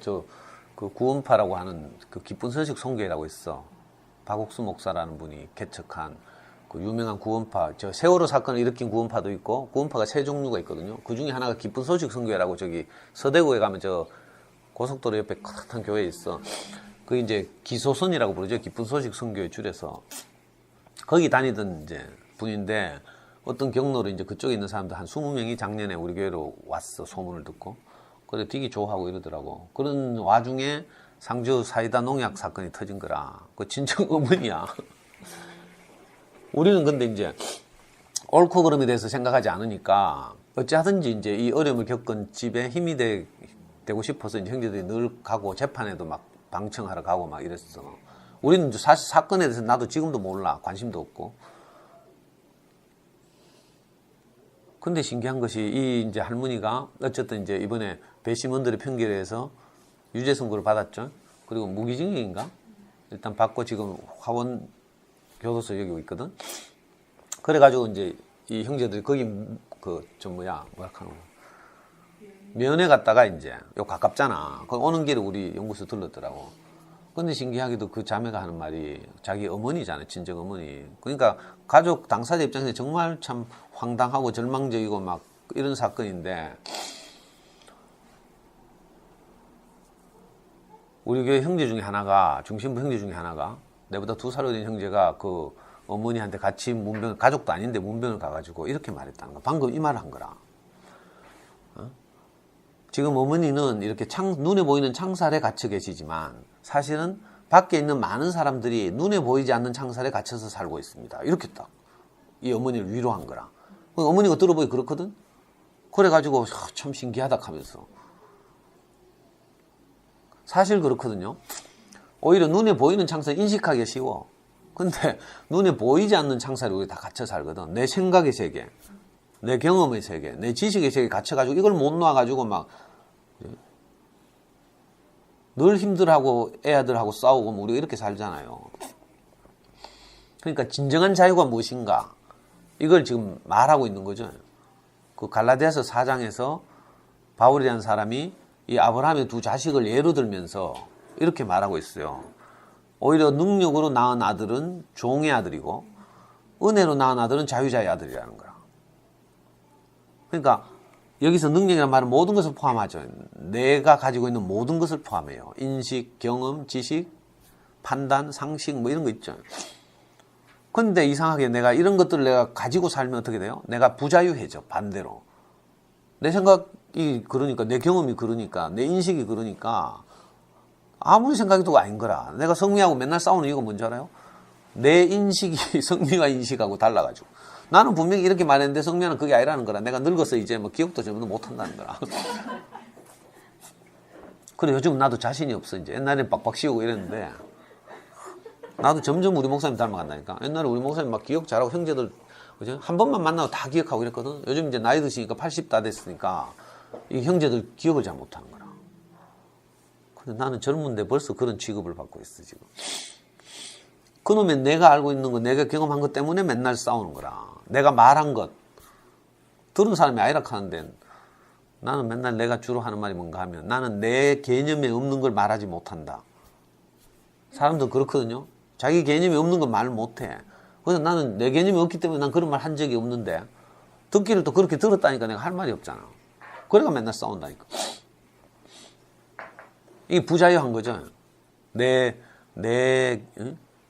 그 구원파라고 하는 그 기쁜 소식 선교회라고 있어. 박옥수 목사라는 분이 개척한 그 유명한 구원파, 세월호 사건을 일으킨 구원파도 있고, 구원파가 세 종류가 있거든요. 그 중에 하나가 기쁜 소식 선교회라고 저기 서대구에 가면 고속도로 옆에 큰 교회에 있어. 그 이제 기소선이라고 부르죠. 기쁜 소식 선교회 줄여서. 거기 다니던 이제 분인데, 어떤 경로로 이제 그쪽에 있는 사람들 한 20명이 작년에 우리 교회로 왔어. 소문을 듣고. 그래 되게 좋아하고 이러더라고. 그런 와중에 상주 사이다 농약 사건이 터진 거라. 그 친정 어머니야. 우리는 근데 이제 옳고 그름에 대해서 생각하지 않으니까 어찌하든지 이제 이 어려움을 겪은 집에 힘이 되고 싶어서 이제 형제들이 늘 가고 재판에도 막 방청하러 가고 막 이랬어. 우리는 사실 사건에 대해서 나도 지금도 몰라. 관심도 없고. 근데 신기한 것이 이 이제 할머니가 어쨌든 이제 이번에 배심원들의 편결에 의해서 유죄 선고를 받았죠. 그리고 무기징역인가? 일단 받고 지금 화원 교도소 여기 있거든. 그래가지고 이제 이 형제들이 거기 뭐라카노 면회 갔다가 이제 요 가깝잖아. 거기 오는 길에 우리 연구소 들렀더라고. 근데 신기하게도 그 자매가 하는 말이 자기 어머니잖아요. 친정 어머니. 그러니까 가족 당사자 입장에서 정말 참 황당하고 절망적이고 막 이런 사건인데 우리 교회 형제 중에 하나가 중심부 형제 중에 하나가 내보다 2살 어린 형제가 그 어머니한테 같이 문병 가족도 아닌데 문병을 가가지고 이렇게 말했다는 거야. 방금 이 말을 한 거라. 지금 어머니는 이렇게 눈에 보이는 창살에 갇혀 계시지만 사실은 밖에 있는 많은 사람들이 눈에 보이지 않는 창살에 갇혀서 살고 있습니다. 이렇게 딱 이 어머니를 위로한 거라. 어머니가 들어보기 그렇거든. 그래가지고 참 신기하다 하면서 사실 그렇거든요. 오히려 눈에 보이는 창살 인식하기 쉬워. 근데 눈에 보이지 않는 창살에 우리 다 갇혀 살거든. 내 생각의 세계, 내 경험의 세계, 내 지식의 세계에 갇혀가지고 이걸 못 놔가지고 막 늘 힘들하고 애들하고 싸우고 우리가 이렇게 살잖아요. 그러니까 진정한 자유가 무엇인가? 이걸 지금 말하고 있는 거죠. 그 갈라디아서 4장에서 바울이라는 사람이 이 아브라함의 2 자식을 예로 들면서 이렇게 말하고 있어요. 오히려 능력으로 낳은 아들은 종의 아들이고 은혜로 낳은 아들은 자유자의 아들이라는 거야. 그러니까 여기서 능력이라는 말은 모든 것을 포함하죠. 내가 가지고 있는 모든 것을 포함해요. 인식, 경험, 지식, 판단, 상식 뭐 이런 거 있죠. 근데 이상하게 내가 이런 것들을 내가 가지고 살면 어떻게 돼요? 내가 부자유해져. 반대로. 내 생각이 그러니까 내 경험이 그러니까 내 인식이 그러니까 아무리 생각해도 아닌 거라. 내가 성미하고 맨날 싸우는 이유가 뭔지 알아요? 내 인식이 성미와 인식하고 달라가지고. 나는 분명히 이렇게 말했는데 성미는 그게 아니라는 거라. 내가 늙어서 이제 뭐 기억도 전부 못한다는 거라. 그래 요즘 나도 자신이 없어. 이제 옛날엔 빡빡 씌우고 이랬는데 나도 점점 우리 목사님 닮아간다니까. 옛날에 우리 목사님 막 기억 잘하고 형제들 그죠? 한 번만 만나고 다 기억하고 이랬거든. 요즘 이제 나이 드시니까 80 다 됐으니까 이 형제들 기억을 잘 못하는 거라. 근데 나는 젊은데 벌써 그런 취급을 받고 있어 지금. 그놈의 내가 알고 있는 거, 내가 경험한 것 때문에 맨날 싸우는 거라. 내가 말한 것, 들은 사람이 아니라 하는데 나는 맨날 내가 주로 하는 말이 뭔가 하면 나는 내 개념에 없는 걸 말하지 못한다. 사람들은 그렇거든요. 자기 개념이 없는 걸 말을 못해. 그래서 나는 내 개념이 없기 때문에 난 그런 말 한 적이 없는데 듣기를 또 그렇게 들었다니까 내가 할 말이 없잖아. 그래가 맨날 싸운다니까. 이게 부자유한 거죠. 내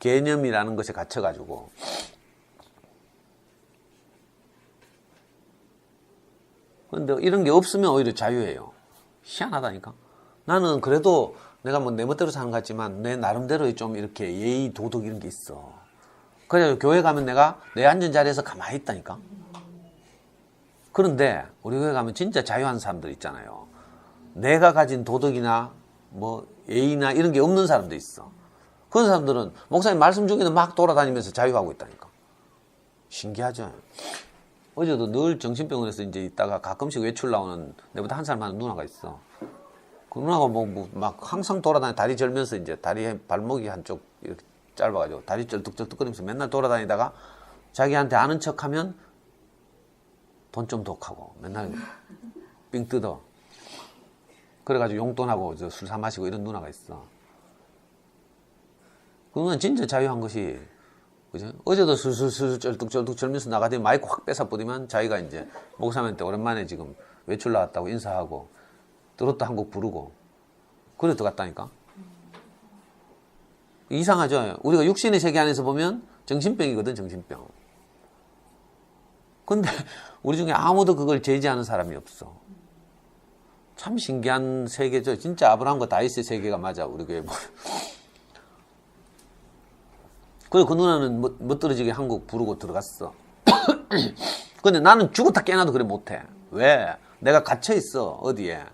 개념이라는 것에 갇혀가지고. 근데 이런 게 없으면 오히려 자유해요. 희한하다니까. 나는 그래도 내가 뭐 내 멋대로 사는 것 같지만 내 나름대로 좀 이렇게 예의, 도덕 이런 게 있어. 그래서 교회 가면 내가 내 앉은 자리에서 가만히 있다니까. 그런데 우리 교회 가면 진짜 자유한 사람들 있잖아요. 내가 가진 도덕이나 뭐 예의나 이런 게 없는 사람도 있어. 그런 사람들은 목사님 말씀 중에는 막 돌아다니면서 자유하고 있다니까. 신기하죠. 어제도 늘 정신병원에서 이제 있다가 가끔씩 외출 나오는 내보다 한 살 많은 누나가 있어. 그 누나가 막 항상 돌아다니 다리 절면서 이제 다리 발목이 한쪽 이렇게 짧아가지고 다리 쩔뚝쩔뚝거리면서 맨날 돌아다니다가 자기한테 아는 척하면 돈 좀 독하고 맨날 삥 뜯어. 그래가지고 용돈하고 술 사 마시고 이런 누나가 있어. 그 누나는 진짜 자유한 것이 그죠? 어제도 술술 쩔뚝쩔뚝 절면서 나가더니 마이크 확 뺏어버리면 자기가 이제 목사님한테 오랜만에 지금 외출 나왔다고 인사하고 트로트 한 곡 부르고 그래 들어갔다니까. 이상하죠? 우리가 육신의 세계 안에서 보면 정신병이거든, 정신병. 근데 우리 중에 아무도 그걸 제지하는 사람이 없어. 참 신기한 세계죠. 진짜 아브라함과 다윗의 세계가 맞아, 우리 교회 보면. 그리고 그 누나는 멋들어지게 한 곡 부르고 들어갔어. 근데 나는 죽었다 깨어나도 그래 못해. 왜? 내가 갇혀있어. 어디에?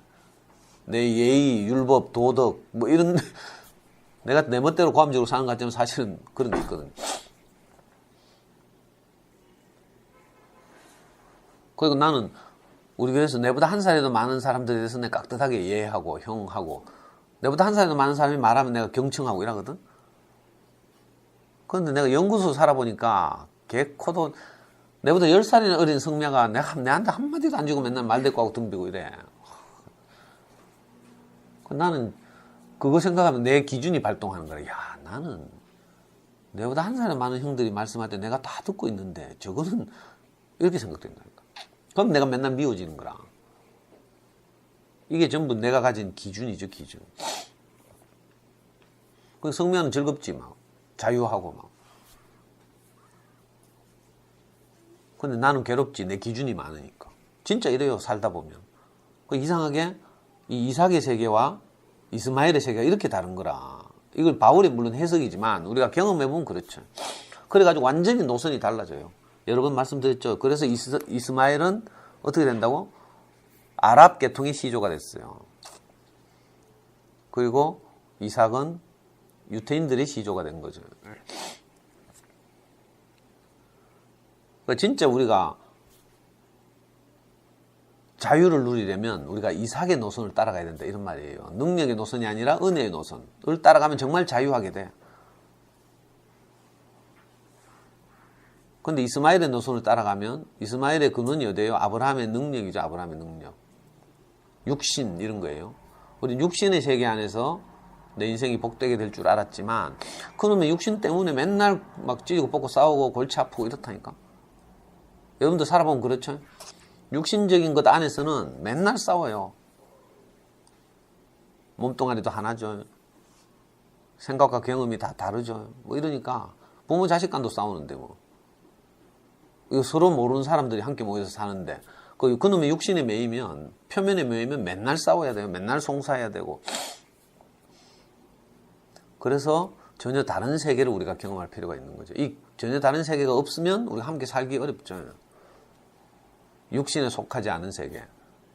내 예의, 율법, 도덕 뭐 이런 내가 내 멋대로 고함적으로 사는 것 같지만 사실은 그런 게 있거든. 그리고 나는 우리 교회에서 내보다 한 살이라도 많은 사람들에 대해서 내가 깍듯하게 예하고 형하고, 내보다 한 살이라도 많은 사람이 말하면 내가 경청하고 이러거든. 그런데 내가 연구소 살아보니까 개코도 내보다 10살이나 어린 성매가 내한테 한마디도 안 주고 맨날 말대꾸하고 덤비고 이래. 나는 그거 생각하면 내 기준이 발동하는 거야. 야, 나는 내보다 한 살이 많은 형들이 말씀할 때 내가 다 듣고 있는데 저거는 이렇게 생각된다니까. 그럼 내가 맨날 미워지는 거라. 이게 전부 내가 가진 기준이죠, 기준. 그 성매는 즐겁지, 막. 자유하고, 막. 근데 나는 괴롭지, 내 기준이 많으니까. 진짜 이래요, 살다 보면. 이상하게 이 이삭의 세계와 이스마엘의 세계가 이렇게 다른 거라. 이걸 바울이 물론 해석이지만 우리가 경험해보면 그렇죠. 그래가지고 완전히 노선이 달라져요. 여러 번 말씀드렸죠. 그래서 이스마엘은 어떻게 된다고? 아랍 계통의 시조가 됐어요. 그리고 이삭은 유태인들의 시조가 된 거죠. 진짜 우리가 자유를 누리려면 우리가 이삭의 노선을 따라가야 된다, 이런 말이에요. 능력의 노선이 아니라 은혜의 노선을 따라가면 정말 자유하게 돼. 근데 이스마엘의 노선을 따라가면 이스마엘의 근원이 어디예요? 아브라함의 능력이죠. 아브라함의 능력. 육신 이런 거예요. 우리 육신의 세계 안에서 내 인생이 복되게 될 줄 알았지만 그놈의 육신 때문에 맨날 막 찌고 뽑고 싸우고 골치 아프고 이렇다니까. 여러분도 살아보면 그렇죠? 육신적인 것 안에서는 맨날 싸워요. 몸뚱아리도 하나죠. 생각과 경험이 다 다르죠. 뭐 이러니까 부모 자식 간도 싸우는데 뭐. 이거 서로 모르는 사람들이 함께 모여서 사는데 그놈의 육신에 매이면, 표면에 매이면 맨날 싸워야 돼요. 맨날 송사해야 되고. 그래서 전혀 다른 세계를 우리가 경험할 필요가 있는 거죠. 이 전혀 다른 세계가 없으면 우리가 함께 살기 어렵죠. 육신에 속하지 않은 세계,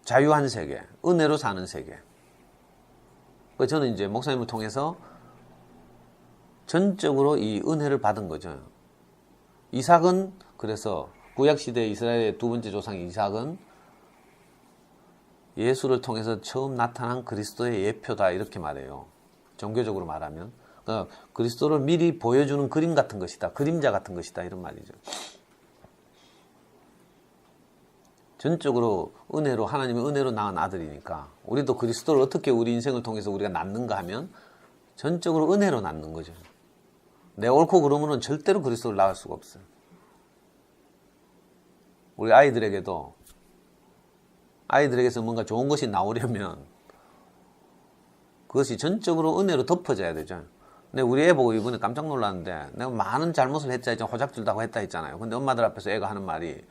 자유한 세계, 은혜로 사는 세계. 저는 이제 목사님을 통해서 전적으로 이 은혜를 받은 거죠. 이삭은 그래서 구약시대 이스라엘의 두 번째 조상 이삭은 예수를 통해서 처음 나타난 그리스도의 예표다, 이렇게 말해요. 종교적으로 말하면. 그러니까 그리스도를 미리 보여주는 그림 같은 것이다, 그림자 같은 것이다, 이런 말이죠. 전적으로 은혜로, 하나님의 은혜로 낳은 아들이니까 우리도 그리스도를 어떻게 우리 인생을 통해서 우리가 낳는가 하면 전적으로 은혜로 낳는 거죠. 내 옳고 그름으로는 절대로 그리스도를 낳을 수가 없어요. 우리 아이들에게서 뭔가 좋은 것이 나오려면 그것이 전적으로 은혜로 덮어져야 되죠. 근데 우리 애 보고 이번에 깜짝 놀랐는데 내가 많은 잘못을 했자, 호작질다고 했다 했잖아요. 근데 엄마들 앞에서 애가 하는 말이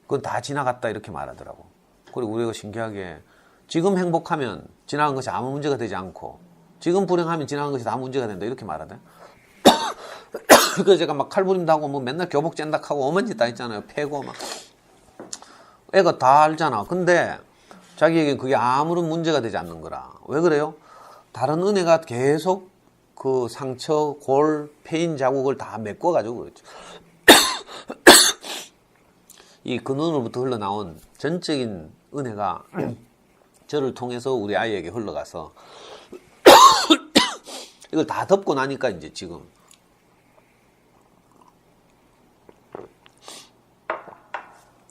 그건 다 지나갔다, 이렇게 말하더라고. 그리고 우리가 신기하게 지금 행복하면 지나간 것이 아무 문제가 되지 않고 지금 불행하면 지나간 것이 다 문제가 된다, 이렇게 말하대. 그래서 제가 막 칼부림도 하고 뭐 맨날 교복 짠닥하고 어머니 다 있잖아요. 패고 막. 애가 다 알잖아. 근데 자기에겐 그게 아무런 문제가 되지 않는 거라. 왜 그래요? 다른 은혜가 계속 그 상처, 골, 패인 자국을 다 메꿔가지고 그렇죠. 이 근원으로부터 흘러나온 전적인 은혜가 저를 통해서 우리 아이에게 흘러가서 이걸 다 덮고 나니까 이제 지금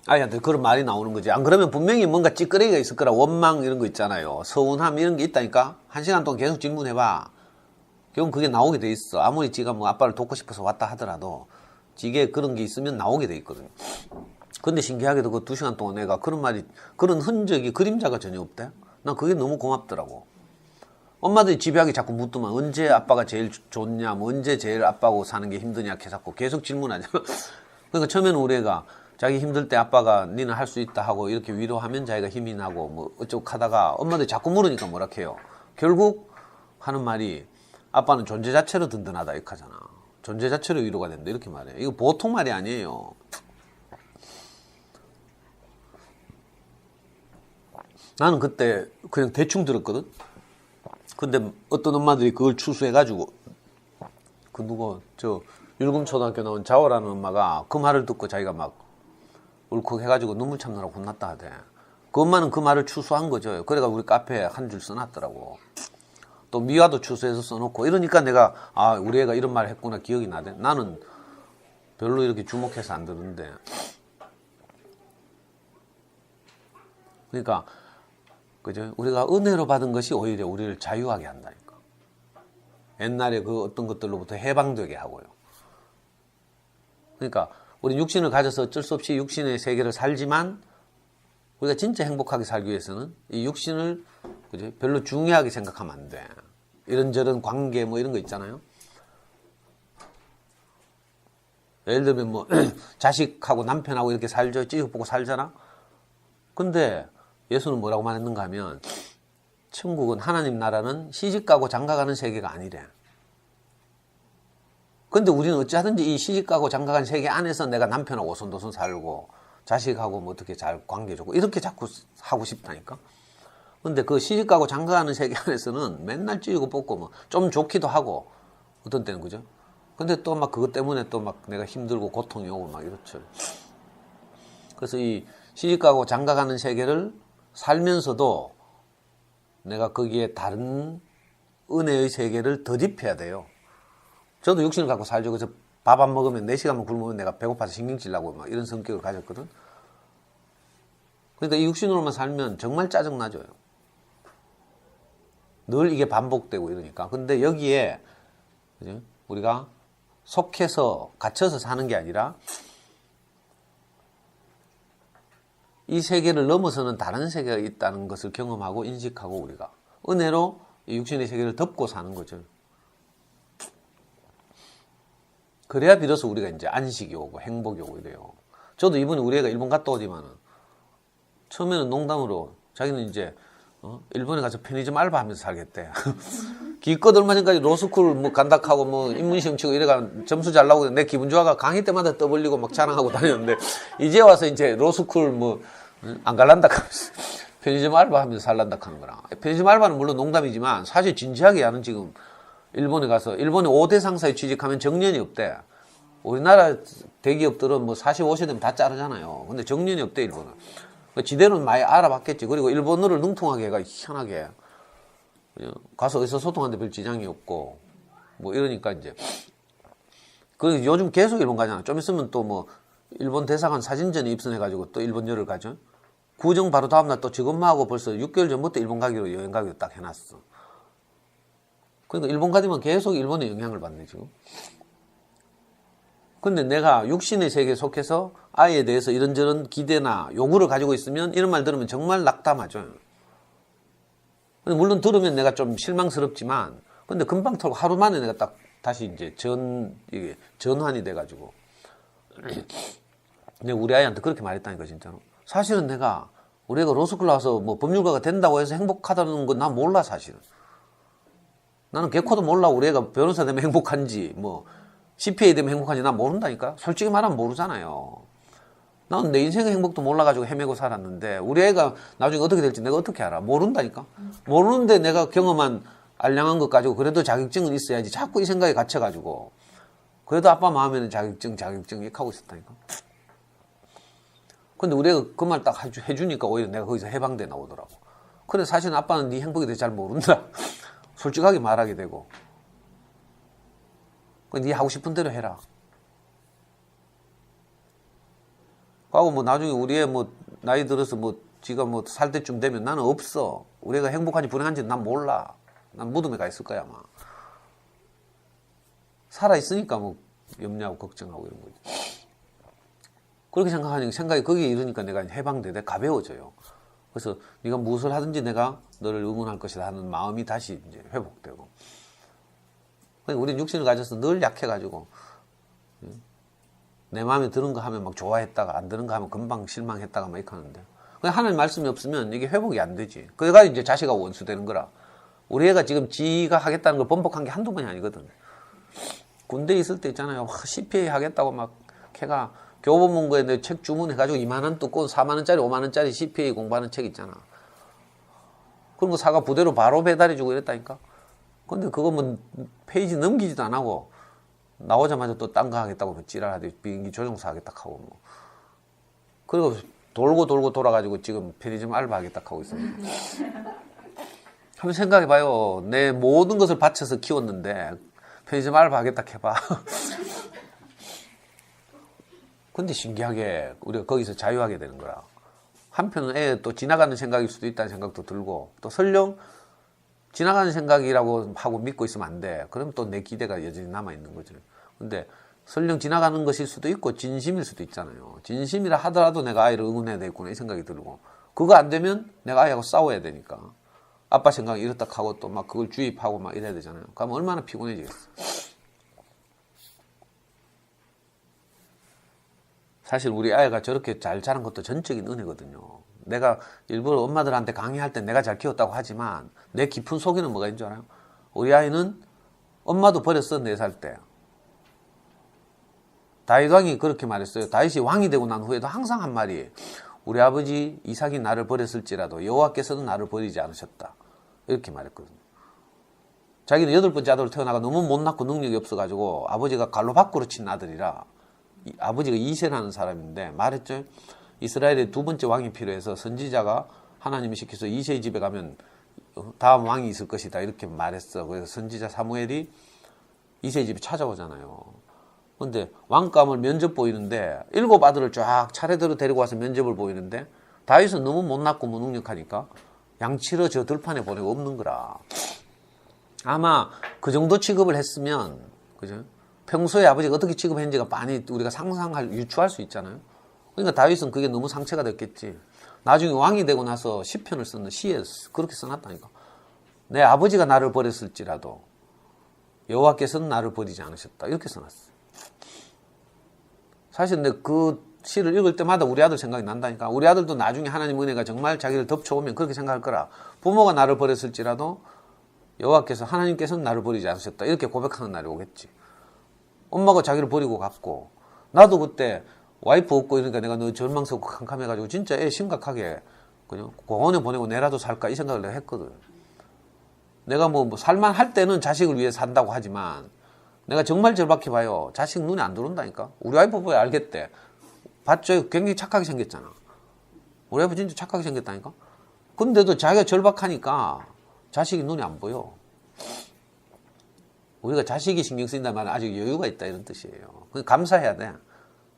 아이한테 그런 말이 나오는 거지. 안 그러면 분명히 뭔가 찌끄레기가 있을 거라. 원망 이런 거 있잖아요. 서운함 이런 게 있다니까. 1시간 동안 계속 질문해봐. 결국 그게 나오게 돼 있어. 아무리 지가 뭐 아빠를 돕고 싶어서 왔다 하더라도 지게 그런 게 있으면 나오게 돼 있거든요. 근데 신기하게도 그 2시간 동안 내가 그런 말이, 그런 흔적이, 그림자가 전혀 없대. 난 그게 너무 고맙더라고. 엄마들이 집요하게 자꾸 묻더만 언제 아빠가 제일 좋냐, 뭐 언제 제일 아빠하고 사는 게 힘드냐 계속 질문하잖아. 그러니까 처음에는 우리 애가 자기 힘들 때 아빠가 니는 할 수 있다 하고 이렇게 위로하면 자기가 힘이 나고 뭐 어쩌고 하다가 엄마들이 자꾸 물으니까 뭐라 해요. 결국 하는 말이 아빠는 존재 자체로 든든하다, 이렇게 하잖아. 존재 자체로 위로가 된다, 이렇게 말해. 이거 보통 말이 아니에요. 나는 그때 그냥 대충 들었거든. 근데 어떤 엄마들이 그걸 추수해가지고 그 누구 저 율금초등학교 나온 자오라는 엄마가 그 말을 듣고 자기가 막 울컥해가지고 눈물 참느라고 혼났다 하대. 그 엄마는 그 말을 추수한 거죠. 그래가 우리 카페에 한 줄 써놨더라고. 또 미화도 추수해서 써놓고 이러니까 내가 아 우리 애가 이런 말 했구나 기억이 나대. 나는 별로 이렇게 주목해서 안 듣는데. 그러니까 그죠? 우리가 은혜로 받은 것이 오히려 우리를 자유하게 한다니까. 옛날에 그 어떤 것들로부터 해방되게 하고요. 그러니까 우리 육신을 가져서 어쩔 수 없이 육신의 세계를 살지만 우리가 진짜 행복하게 살기 위해서는 이 육신을 그죠? 별로 중요하게 생각하면 안 돼. 이런저런 관계 뭐 이런 거 있잖아요. 예를 들면 뭐 자식하고 남편하고 이렇게 살죠. 찌죽 보고 살잖아. 근데 예수는 뭐라고 말했는가 하면 천국은 하나님 나라는 시집가고 장가가는 세계가 아니래. 근데 우리는 어찌하든지 이 시집가고 장가가는 세계 안에서 내가 남편하고 오손도손 살고 자식하고 뭐 어떻게 잘 관계 좋고 이렇게 자꾸 하고 싶다니까. 근데 그 시집가고 장가가는 세계 안에서는 맨날 찌우고 뽑고 뭐 좀 좋기도 하고 어떤 때는 그죠? 근데 또 막 그것 때문에 또 막 내가 힘들고 고통이 오고 막 이렇죠. 그래서 이 시집가고 장가가는 세계를 살면서도 내가 거기에 다른 은혜의 세계를 덧입혀야 돼요. 저도 육신을 갖고 살죠. 그래서 밥 안 먹으면 4시간만 굶으면 내가 배고파서 신경질 나고 막 이런 성격을 가졌거든. 그러니까 이 육신으로만 살면 정말 짜증나죠. 늘 이게 반복되고 이러니까. 근데 여기에 우리가 속해서 갇혀서 사는 게 아니라 이 세계를 넘어서는 다른 세계가 있다는 것을 경험하고 인식하고 우리가 은혜로 이 육신의 세계를 덮고 사는 거죠. 그래야 비로소 우리가 이제 안식이 오고 행복이 오고 이래요. 저도 이번에 우리 애가 일본 갔다 오지만은 처음에는 농담으로 자기는 이제 일본에 가서 편의점 알바하면서 살겠대. 기껏 얼마 전까지 로스쿨 뭐 간다하고 뭐 인문시험 치고 이래가 점수 잘 나오고 내 기분 좋아가 강의 때마다 떠벌리고 막 자랑하고 다녔는데 이제 와서 이제 로스쿨 뭐 안 갈란다 하면서 편의점 알바하면서 살란다 하는 거라. 편의점 알바는 물론 농담이지만 사실 진지하게 하는 지금 일본에 가서 일본의 5대 상사에 취직하면 정년이 없대. 우리나라 대기업들은 뭐 40, 50 되면 다 자르잖아요. 근데 정년이 없대 일본은. 지대로는 많이 알아봤겠지. 그리고 일본어를 능통하게 해가 희한하게 가서 어디서 소통하는데 별 지장이 없고 뭐 이러니까 이제 그 요즘 계속 일본 가잖아. 좀 있으면 또 뭐 일본 대사관 사진전에 입선해가지고 또 일본 열을 가죠. 구정 바로 다음날 또 직업마하고 벌써 6개월 전부터 일본 가기로 여행 가기로 딱 해놨어. 그러니까 일본 가지만 계속 일본의 영향을 받네 지금. 근데 내가 육신의 세계에 속해서 아이에 대해서 이런저런 기대나 요구를 가지고 있으면 이런 말 들으면 정말 낙담하죠. 물론 들으면 내가 좀 실망스럽지만 근데 금방 털고 하루 만에 내가 딱 다시 이제 이게 전환이 돼가지고 내가 우리 아이한테 그렇게 말했다니까 진짜로. 사실은 내가 우리 애가 로스쿨 나와서 뭐 법률가가 된다고 해서 행복하다는 건 난 몰라 사실은. 나는 개코도 몰라 우리 애가 변호사 되면 행복한지 뭐 CPA 되면 행복한지 난 모른다니까. 솔직히 말하면 모르잖아요. 난 내 인생의 행복도 몰라가지고 헤매고 살았는데 우리 애가 나중에 어떻게 될지 내가 어떻게 알아. 모른다니까. 모르는데 내가 경험한 알량한 것 가지고 그래도 자격증은 있어야지 자꾸 이 생각에 갇혀가지고 그래도 아빠 마음에는 자격증 이렇게 하고 있었다니까. 근데 우리 애가 그 말 딱 해주니까 오히려 내가 거기서 해방돼 나오더라고. 그래 사실은 아빠는 네 행복에 대해 잘 모른다. 솔직하게 말하게 되고 네 하고 싶은 대로 해라. 하고 뭐 나중에 우리 애 뭐 나이 들어서 뭐 지가 뭐 살 때쯤 되면 나는 없어. 우리 애가 행복한지 불행한지 난 몰라. 난 무덤에 가 있을 거야 아마. 살아있으니까 뭐 염려하고 걱정하고 이런 거지. 그렇게 생각하니까 생각이 거기에 이르니까 내가 해방돼. 내가 가벼워져요. 그래서 네가 무엇을 하든지 내가 너를 응원할 것이다 하는 마음이 다시 이제 회복되고. 그러니까 우리는 육신을 가져서 늘 약해가지고 내 마음에 드는 거 하면 막 좋아했다가 안 드는 거 하면 금방 실망했다가 막 이렇게 하는데 하나님 말씀이 없으면 이게 회복이 안 되지. 그래가 이제 자식하고 원수되는 거라. 우리 애가 지금 지가 하겠다는 걸 번복한 게 한두 번이 아니거든. 군대에 있을 때 있잖아요. CPA 하겠다고 막 걔가 교보문고에 내 책 주문해가지고 2만원 뜯고 4만원짜리 5만원짜리 CPA 공부하는 책 있잖아. 그런 거 사가 부대로 바로 배달해주고 이랬다니까. 근데 그거 뭐 페이지 넘기지도 안 하고 나오자마자 또 딴 거 하겠다고 뭐 지랄하듯 비행기 조종사 하겠다 하고 뭐. 그리고 돌고 돌고 돌아가지고 지금 편의점 알바 하겠다 하고 있습니다. 한번 생각해봐요. 내 모든 것을 바쳐서 키웠는데 편의점 알바 하겠다 해봐. 근데 신기하게 우리가 거기서 자유하게 되는 거라. 한편은 애 또 지나가는 생각일 수도 있다는 생각도 들고, 또 설령 지나가는 생각이라고 하고 믿고 있으면 안 돼. 그럼 또 내 기대가 여전히 남아있는 거죠. 근데 설령 지나가는 것일 수도 있고 진심일 수도 있잖아요. 진심이라 하더라도 내가 아이를 응원해야 되겠구나 이 생각이 들고, 그거 안 되면 내가 아이하고 싸워야 되니까 아빠 생각이 이렇다 하고 또 막 그걸 주입하고 막 이래야 되잖아요. 그러면 얼마나 피곤해지겠어. 사실 우리 아이가 저렇게 잘 자란 것도 전적인 은혜거든요. 내가 일부러 엄마들한테 강의할 때 내가 잘 키웠다고 하지만 내 깊은 속에는 뭐가 있는 줄 알아요? 우리 아이는 엄마도 버렸어, 4살 때. 다윗 왕이 그렇게 말했어요. 다윗이 왕이 되고 난 후에도 항상 한 말이, 우리 아버지 이삭이 나를 버렸을지라도 여호와께서는 나를 버리지 않으셨다. 이렇게 말했거든요. 자기는 8번째 아들로 태어나가 너무 못났고 능력이 없어가지고 아버지가 갈로 밖으로 친 아들이라, 아버지가 이세라는 사람인데 말했죠. 이스라엘에 2번째 왕이 필요해서 선지자가 하나님이 시켜서 이세의 집에 가면 다음 왕이 있을 것이다 이렇게 말했어. 그래서 선지자 사무엘이 이세의 집에 찾아오잖아요. 근데 왕감을 면접 보이는데 7 아들을 쫙 차례대로 데리고 와서 면접을 보이는데 다윗은 너무 못났고 무능력하니까 양치러 저 들판에 보내고 없는 거라. 아마 그 정도 취급을 했으면, 그죠? 평소에 아버지가 어떻게 취급했는지가 많이 우리가 유추할 수 있잖아요. 그러니까 다윗은 그게 너무 상처가 됐겠지. 나중에 왕이 되고 나서 시편을 쓰는 시에 그렇게 써놨다니까. 내 아버지가 나를 버렸을지라도 여호와께서는 나를 버리지 않으셨다. 이렇게 써놨어. 사실 근데 그 시를 읽을 때마다 우리 아들 생각이 난다니까. 우리 아들도 나중에 하나님 은혜가 정말 자기를 덮쳐오면 그렇게 생각할 거라. 부모가 나를 버렸을지라도 여호와께서, 하나님께서는 나를 버리지 않으셨다. 이렇게 고백하는 날이 오겠지. 엄마가 자기를 버리고 갔고, 나도 그때 와이프 없고 이러니까 내가 너무 절망스럽고 캄캄해가지고 진짜 애 심각하게 그냥 공원에 보내고 내라도 살까 이 생각을 내가 했거든. 내가 뭐 살만할 때는 자식을 위해 산다고 하지만 내가 정말 절박해봐요. 자식 눈에 안 들어온다니까. 우리 와이프 보여 알겠대. 봤죠? 굉장히 착하게 생겼잖아. 우리 와이프 진짜 착하게 생겼다니까. 근데도 자기가 절박하니까 자식이 눈에 안 보여. 우리가 자식이 신경 쓰인다는 말은 아직 여유가 있다 이런 뜻이에요. 감사해야 돼.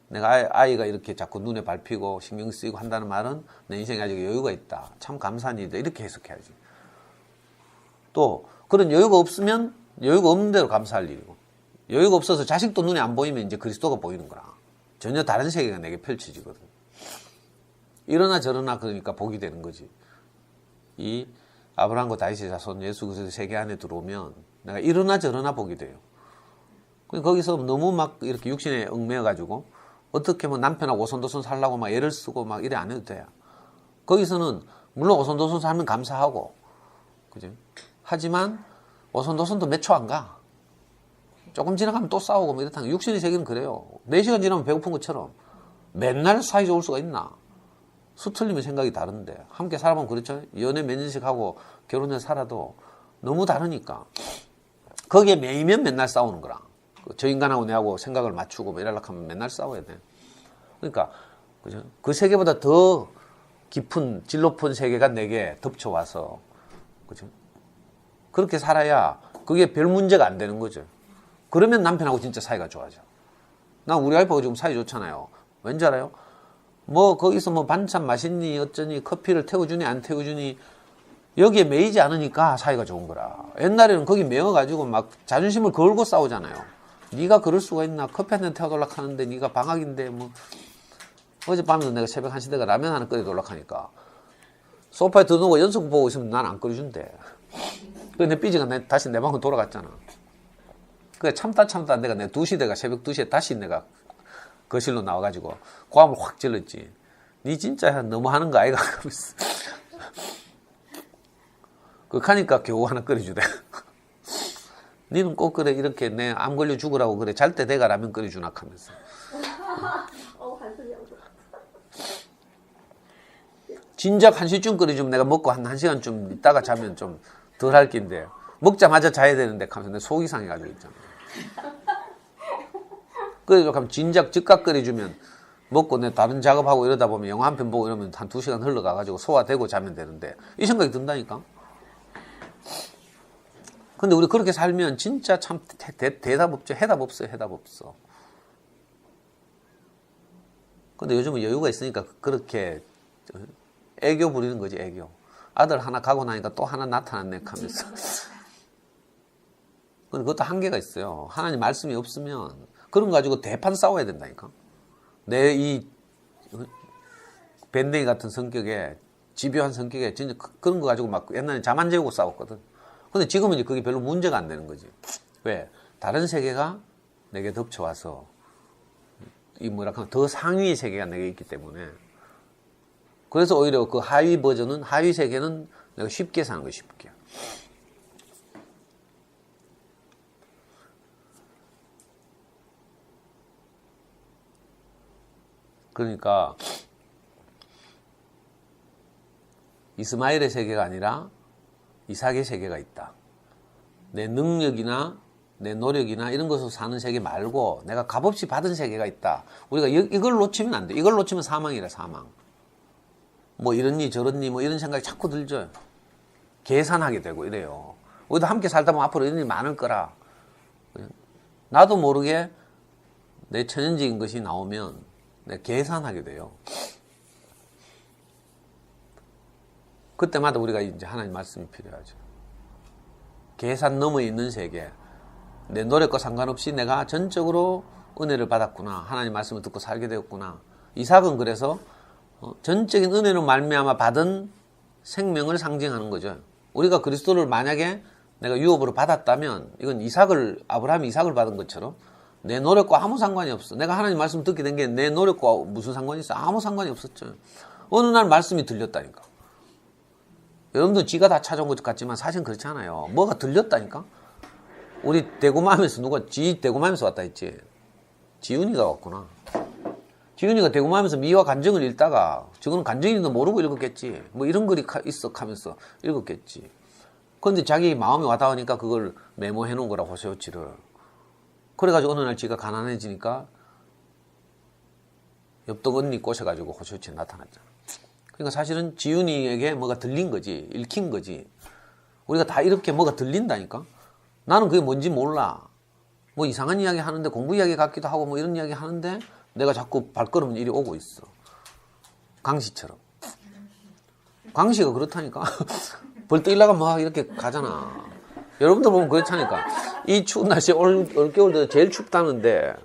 내가 아이가 이렇게 자꾸 눈에 밟히고 신경 쓰이고 한다는 말은 내 인생에 아직 여유가 있다. 참 감사한 일이다. 이렇게 해석해야지. 또 그런 여유가 없으면 여유가 없는 대로 감사할 일이고, 여유가 없어서 자식도 눈에 안 보이면 이제 그리스도가 보이는 거라. 전혀 다른 세계가 내게 펼쳐지거든. 이러나 저러나 그러니까 복이 되는 거지. 이 아브라함과 다윗의 자손 예수 그리스도의 세계 안에 들어오면 내가 이러나 저러나 복이 돼요. 거기서 너무 막 이렇게 육신에 얽매여가지고 어떻게 뭐 남편하고 오손도손 살라고 막 애를 쓰고 막 이래 안 해도 돼요. 거기서는 물론 오손도손 살면 감사하고, 그죠? 하지만 오손도손도 몇 초 안 가. 조금 지나가면 또 싸우고 뭐 이렇다는, 육신의 세계는 그래요. 4시간 지나면 배고픈 것처럼 맨날 사이 좋을 수가 있나? 수 틀리면 생각이 다른데, 함께 살아보면 그렇죠. 연애 몇 년씩 하고 결혼해서 살아도 너무 다르니까 거기에 매이면 맨날 싸우는 거라. 저 인간하고 내하고 생각을 맞추고 뭐 이러려고 하면 맨날 싸워야 돼. 그러니까 그죠? 그 세계보다 더 깊은 질 높은 세계가 내게 덮쳐와서, 그죠? 그렇게 살아야 그게 별 문제가 안 되는 거죠. 그러면 남편하고 진짜 사이가 좋아져. 난 우리 와이프하고 지금 사이 좋잖아요. 왠지 알아요? 뭐 거기서 뭐 반찬 맛있니 어쩌니 커피를 태워주니 안 태워주니 여기에 매이지 않으니까 사이가 좋은 거라. 옛날에는 거기 매여가지고 막 자존심을 걸고 싸우잖아요. 네가 그럴 수가 있나? 커피 한 잔 태워달라고 하는데 네가 방학인데 뭐. 어젯밤에도 내가 새벽 1시 내가 라면 하나 끓여달라고 하니까 소파에 들어누고 연속 보고 있으면 난 안 끓여준대. 그래 내 삐지가 다시 내 방으로 돌아갔잖아. 그래 참다 내가 2시 내가 새벽 2시에 다시 내가 거실로 나와가지고 고함을 확 질렀지. 니 진짜 너무 하는 거 아이가? 그러면서. 그렇게 하니까 겨우 하나 끓여주대. 니는 꼭 그래 이렇게 내 암 걸려 죽으라고 그래 잘 때 내가 라면 끓여주나 하면서. 진작 1시쯤 끓여주면 내가 먹고 한 1시간쯤 있다가 자면 좀 덜 할 낀데 먹자마자 자야 되는데 하면서 내 속이 상해가지고 있잖아. 그래서 그럼 진작 즉각 끓여주면 먹고 내 다른 작업하고 이러다 보면 영화 한 편 보고 이러면 한 2시간 흘러가가지고 소화되고 자면 되는데 이 생각이 든다니까. 근데 우리 그렇게 살면 진짜 참 대답 없죠. 해답 없어요. 해답 없어. 근데 요즘은 여유가 있으니까 그렇게 애교 부리는 거지, 애교. 아들 하나 가고 나니까 또 하나 나타났네 하면서. 근데 그것도 한계가 있어요. 하나님 말씀이 없으면 그런 거 가지고 대판 싸워야 된다니까. 내 이 밴댕이 같은 성격에, 집요한 성격에 진짜 그런 거 가지고 막 옛날에 잠 안 재우고 싸웠거든. 근데 지금은 이제 그게 별로 문제가 안 되는 거지. 왜? 다른 세계가 내게 덮쳐와서 이 뭐라 하면 더 상위의 세계가 내게 있기 때문에. 그래서 오히려 그 하위 버전은, 하위 세계는 내가 쉽게 사는 거야, 쉽게. 그러니까 이스마엘의 세계가 아니라 이삭의 세계가 있다. 내 능력이나 내 노력이나 이런 것으로 사는 세계 말고 내가 값없이 받은 세계가 있다. 우리가 이걸 놓치면 안 돼. 이걸 놓치면 사망이라, 사망. 뭐 이런니 저런니 뭐 이런 생각이 자꾸 들죠. 계산하게 되고 이래요. 우리도 함께 살다 보면 앞으로 이런 일이 많을 거라. 나도 모르게 내 천연적인 것이 나오면 내가 계산하게 돼요. 그때마다 우리가 이제 하나님 말씀이 필요하죠. 계산 너머에 있는 세계. 내 노력과 상관없이 내가 전적으로 은혜를 받았구나. 하나님 말씀을 듣고 살게 되었구나. 이삭은 그래서 전적인 은혜로 말미암아 받은 생명을 상징하는 거죠. 우리가 그리스도를 만약에 내가 유업으로 받았다면 이건 아브라함이 이삭을 받은 것처럼 내 노력과 아무 상관이 없어. 내가 하나님 말씀 듣게 된 게 내 노력과 무슨 상관이 있어? 아무 상관이 없었죠. 어느 날 말씀이 들렸다니까. 여러분들 지가 다 찾아온 것 같지만 사실은 그렇지 않아요. 뭐가 들렸다니까. 우리 대구마음에서 누가 대구마음에서 왔다 했지. 지훈이가 왔구나. 지훈이가 대구마음에서 미와 간정을 읽다가 저거는 간정인지도 모르고 읽었겠지. 뭐 이런 글이 있어 하면서 읽었겠지. 그런데 자기 마음이 와닿으니까 그걸 메모해 놓은 거라, 호세오치를. 그래가지고 어느 날 지가 가난해지니까 옆동 언니 꼬셔가지고 호세오치에 나타났잖아. 그러니까 사실은 지훈이에게 뭐가 들린 거지, 읽힌 거지. 우리가 다 이렇게 뭐가 들린다니까. 나는 그게 뭔지 몰라. 뭐 이상한 이야기 하는데, 공부 이야기 같기도 하고 뭐 이런 이야기 하는데 내가 자꾸 발걸음은 이리 오고 있어. 강씨처럼. 강씨가 그렇다니까. 벌떡 일나가 막 이렇게 가잖아. 여러분들 보면 그렇다니까. 이 추운 날씨에 올겨울 제일 춥다는데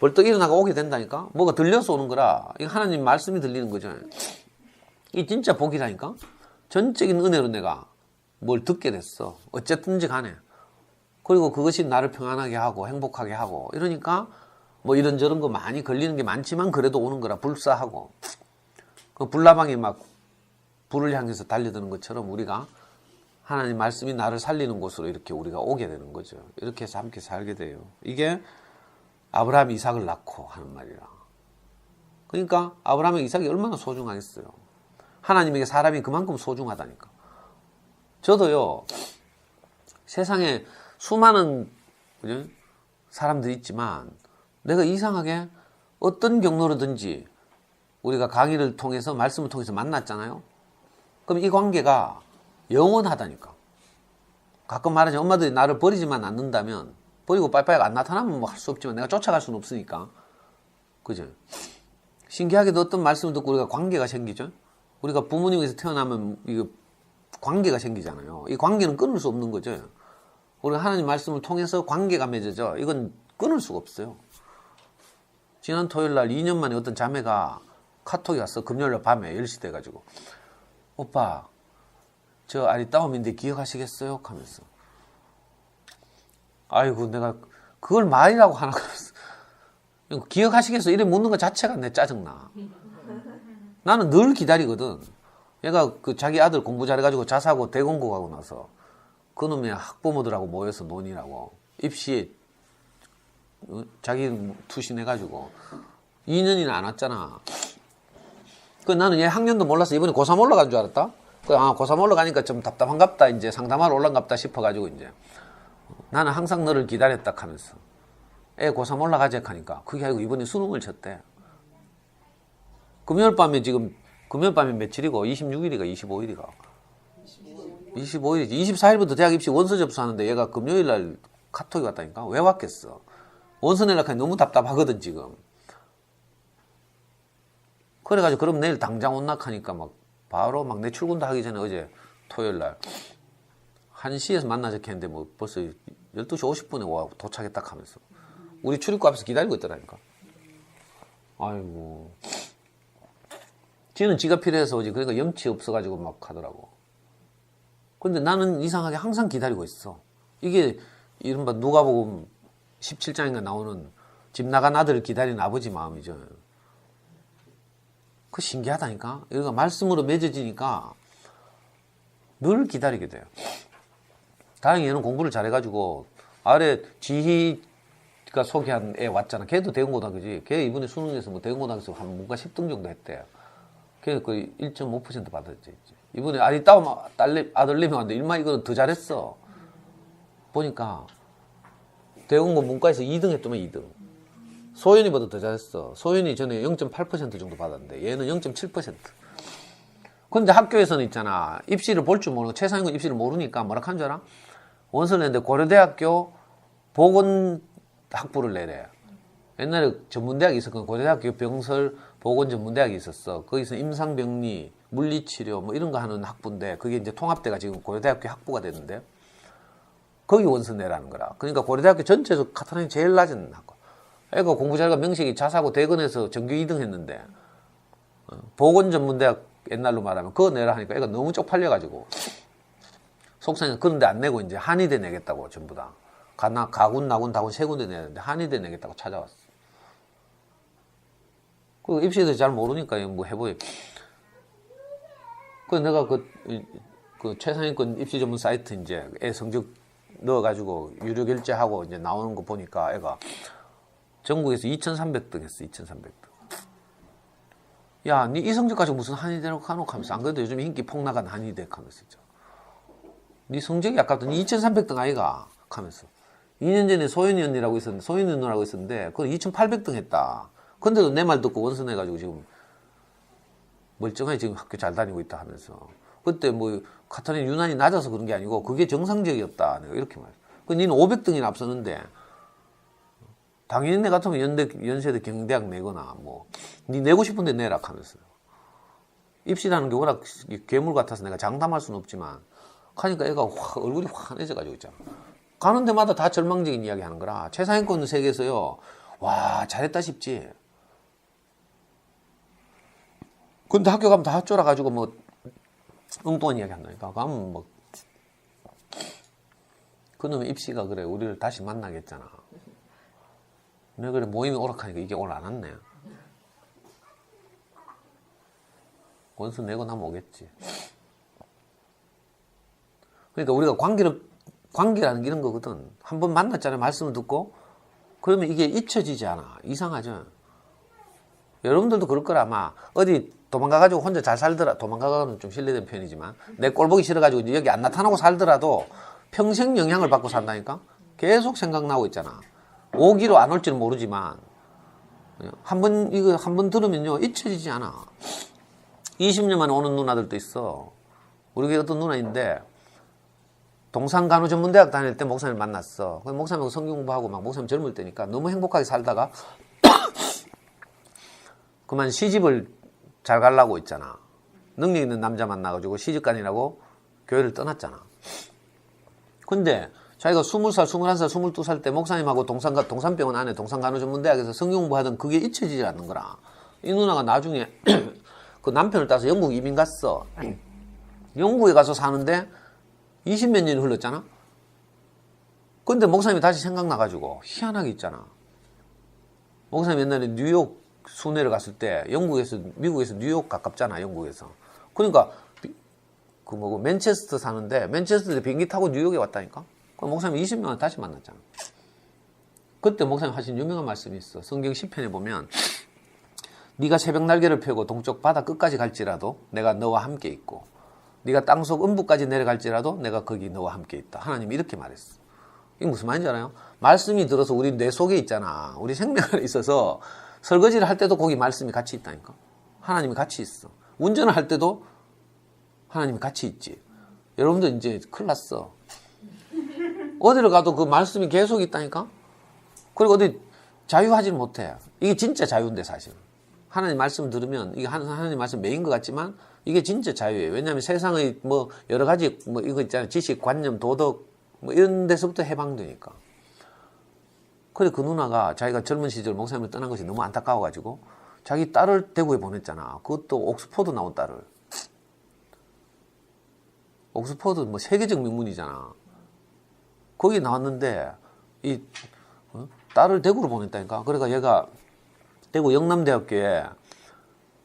벌떡 일어나가 오게 된다니까. 뭐가 들려서 오는 거라. 이거 하나님 말씀이 들리는 거죠. 이 진짜 복이라니까. 전적인 은혜로 내가 뭘 듣게 됐어. 어쨌든지 간에. 그리고 그것이 나를 평안하게 하고 행복하게 하고 이러니까 뭐 이런저런 거 많이 걸리는 게 많지만 그래도 오는 거라. 불사하고 그 불나방이 막 불을 향해서 달려드는 것처럼 우리가 하나님 말씀이 나를 살리는 곳으로 이렇게 우리가 오게 되는 거죠. 이렇게 해서 함께 살게 돼요. 이게 아브라함이 이삭을 낳고 하는 말이라. 그러니까 아브라함의 이삭이 얼마나 소중하겠어요. 하나님에게 사람이 그만큼 소중하다니까. 저도요, 세상에 수많은 사람들이 있지만 내가 이상하게 어떤 경로로든지 우리가 강의를 통해서, 말씀을 통해서 만났잖아요. 그럼 이 관계가 영원하다니까. 가끔 말하지, 엄마들이 나를 버리지만 않는다면, 버리고 빠이빠이 안 나타나면 뭐 할 수 없지만 내가 쫓아갈 수는 없으니까. 그죠? 신기하게도 어떤 말씀을 듣고 우리가 관계가 생기죠? 우리가 부모님에서 태어나면 이거 관계가 생기잖아요. 이 관계는 끊을 수 없는 거죠. 우리가 하나님 말씀을 통해서 관계가 맺어져. 이건 끊을 수가 없어요. 지난 토요일 날 2년 만에 어떤 자매가 카톡이 왔어. 금요일 밤에 10시 돼가지고. 오빠, 저 아리따움인데 기억하시겠어요? 하면서. 아이고, 내가 그걸 말이라고 하나 그랬어. 기억하시겠어? 이래 묻는 것 자체가 내 짜증나. 나는 늘 기다리거든. 얘가 그 자기 아들 공부 잘해가지고 자사고 대공고 가고 나서 그놈의 학부모들하고 모여서 논의라고 입시에 자기 투신해가지고 2년이나 안 왔잖아. 그 나는 얘 학년도 몰라서 이번에 고3 올라간 줄 알았다. 고3 올라가니까 좀 답답한갑다. 이제 상담하러 올라간갑다 싶어가지고 이제 나는 항상 너를 기다렸다 하면서 애 고3 올라가자 하니까 그게 아니고 이번에 수능을 쳤대. 금요일 밤에 며칠이고 26일이가 25일이가 25일이지. 24일부터 대학 입시 원서 접수하는데 얘가 금요일 날 카톡이 왔다니까. 왜 왔겠어? 원서 내려고 하니 너무 답답하거든 지금. 그래가지고 그럼 내일 당장 온낙하니까 막 바로 막 내 출근도 하기 전에 어제 토요일 날 1시에서 만나자 했는데 뭐 벌써 12시 50분에 와 도착했다 하면서 우리 출입구 앞에서 기다리고 있더라니까. 아이고. 지는 지가 필요해서 오지. 그러니까 염치 없어가지고 막 하더라고. 근데 나는 이상하게 항상 기다리고 있어. 이게 이른바 누가복음 17장인가 나오는 집 나간 아들을 기다리는 아버지 마음이죠. 그 신기하다니까. 이거 말씀으로 맺어지니까 늘 기다리게 돼요. 다행히 얘는 공부를 잘해가지고 아래 지희가 소개한 애 왔잖아. 걔도 대형고등학교지. 걔 이번에 수능에서 뭐 대형고등학교에서 한 문과 10등 정도 했대. 걔 거의 1.5% 받았지. 이번에 아리따움 아들내미 왔는데 일만 이거는 더 잘했어. 보니까 대형고 문과에서 2등 했더만 2등. 소연이보다 더 잘했어. 소연이 전에 0.8% 정도 받았는데 얘는 0.7%. 근데 학교에서는 있잖아. 입시를 볼 줄 모르고 최상위권 입시를 모르니까 뭐라 한 줄 알아? 원서를 냈는데 고려대학교 보건학부를 내래. 옛날에 전문대학이 있었거든. 고려대학교 병설 보건전문대학이 있었어. 거기서 임상병리, 물리치료 뭐 이런 거 하는 학부인데 그게 이제 통합대가 지금 고려대학교 학부가 됐는데 거기 원서 내라는 거라. 그러니까 고려대학교 전체에서 카타랑이 제일 낮은 학과. 애가 공부 잘가 명식이 자사고 대건에서 전교 2등 했는데 보건전문대학 옛날로 말하면 그거 내라 하니까 애가 너무 쪽팔려가지고 속상해서 그런데 안 내고 이제 한의대 내겠다고 전부 다. 가군, 나군, 다군 세 군데 내는데 한의대 내겠다고 찾아왔어. 그 입시에서 잘 모르니까 뭐 해보여. 그 내가 그 최상위권 입시 전문 사이트 이제 애 성적 넣어가지고 유료 결제하고 이제 나오는 거 보니까 애가 전국에서 2,300등 했어. 2,300등. 야, 니 이 성적 가지고 무슨 한의대라고 가놓고 하면서 안 그래도 요즘 인기 폭락한 한의대 하면서 있죠. 니 성적이 아깝더니 2,300등 아이가 하면서 2년 전에 소연이 언니라고 있었는데 소연이 누나라고 있었는데 그건 2,800등 했다. 근데도 내 말 듣고 원서 내가지고 지금 멀쩡하게 지금 학교 잘 다니고 있다 하면서 그때 뭐 카타린 유난히 낮아서 그런 게 아니고 그게 정상적이었다. 내가 이렇게 말했어. 그 니는 500등이나 앞서는데 당연히 내 같으면 연세대 경대학 내거나 뭐 니 내고 싶은데 내라 하면서 입시라는 게 워낙 괴물 같아서 내가 장담할 수는 없지만 하니까 애가 얼굴이 환해져가지고 있잖아. 가는 데마다 다 절망적인 이야기 하는 거라. 최상위권 세계에서요. 와 잘했다 싶지. 근데 학교 가면 다 쫄아가지고 뭐 엉뚱한 이야기 한다니까. 가면 뭐 그놈의 입시가 그래 우리를 다시 만나겠잖아. 내가 그래 모임이 오락하니까 이게 올 안 왔네. 원서 내고 나면 오겠지. 그러니까 우리가 관계라는 게 이런 거거든. 한번 만났잖아요. 말씀을 듣고 그러면 이게 잊혀지지 않아. 이상하죠. 여러분들도 그럴 거라 아마 어디 도망가가지고 혼자 잘 살더라. 도망가가는 좀 실례된 표현이지만 내 꼴 보기 싫어가지고 여기 안 나타나고 살더라도 평생 영향을 받고 산다니까. 계속 생각나고 있잖아. 오기로 안 올지는 모르지만 이거 한 번 들으면요 잊혀지지 않아. 20년 만에 오는 누나들도 있어. 우리 교회 어떤 누나인데 동산간호전문대학 다닐 때 목사님을 만났어. 목사님하고 성경 공부하고 막 목사님 젊을 때니까 너무 행복하게 살다가 그만 시집을 잘 가려고 있잖아. 능력 있는 남자 만나가지고 시집간이라고 교회를 떠났잖아. 근데 자기가 20살, 21살, 22살 때 목사님하고 동산병원 안에 동산간호전문대학에서 성경 공부하던 그게 잊혀지지 않는 거라. 이 누나가 나중에 그 남편을 따서 영국 이민 갔어. 영국에 가서 사는데 20몇 년이 흘렀잖아. 근데 목사님이 다시 생각나가지고 희한하게 있잖아. 목사님 옛날에 뉴욕 순회를 갔을 때 미국에서 뉴욕 가깝잖아. 영국에서. 그러니까 맨체스터 사는데 맨체스터에 비행기 타고 뉴욕에 왔다니까. 그럼 목사님 20년 만에 다시 만났잖아. 그때 목사님 하신 유명한 말씀이 있어. 성경 10편에 보면 네가 새벽 날개를 펴고 동쪽 바다 끝까지 갈지라도 내가 너와 함께 있고 네가 땅속 음부까지 내려갈지라도 내가 거기 너와 함께 있다. 하나님이 이렇게 말했어. 이게 무슨 말인지 알아요? 말씀이 들어서 우리 뇌 속에 있잖아. 우리 생명 안에 있어서 설거지를 할 때도 거기 말씀이 같이 있다니까. 하나님이 같이 있어. 운전을 할 때도 하나님이 같이 있지. 여러분들 이제 큰일 났어. 어디를 가도 그 말씀이 계속 있다니까. 그리고 어디 자유하지는 못해. 이게 진짜 자유인데 사실. 하나님 말씀 들으면 이게 하나님 말씀 메인 것 같지만 이게 진짜 자유예요. 왜냐하면 세상의 뭐 여러 가지 뭐 이거 있잖아요. 지식, 관념, 도덕 뭐 이런 데서부터 해방되니까. 그래 그 누나가 자기가 젊은 시절 목사님을 떠난 것이 너무 안타까워가지고 자기 딸을 대구에 보냈잖아. 그것도 옥스퍼드 나온 딸을. 옥스퍼드 뭐 세계적 명문이잖아. 거기 나왔는데 이 딸을 대구로 보냈다니까. 그러니까 얘가 대구 영남대학교에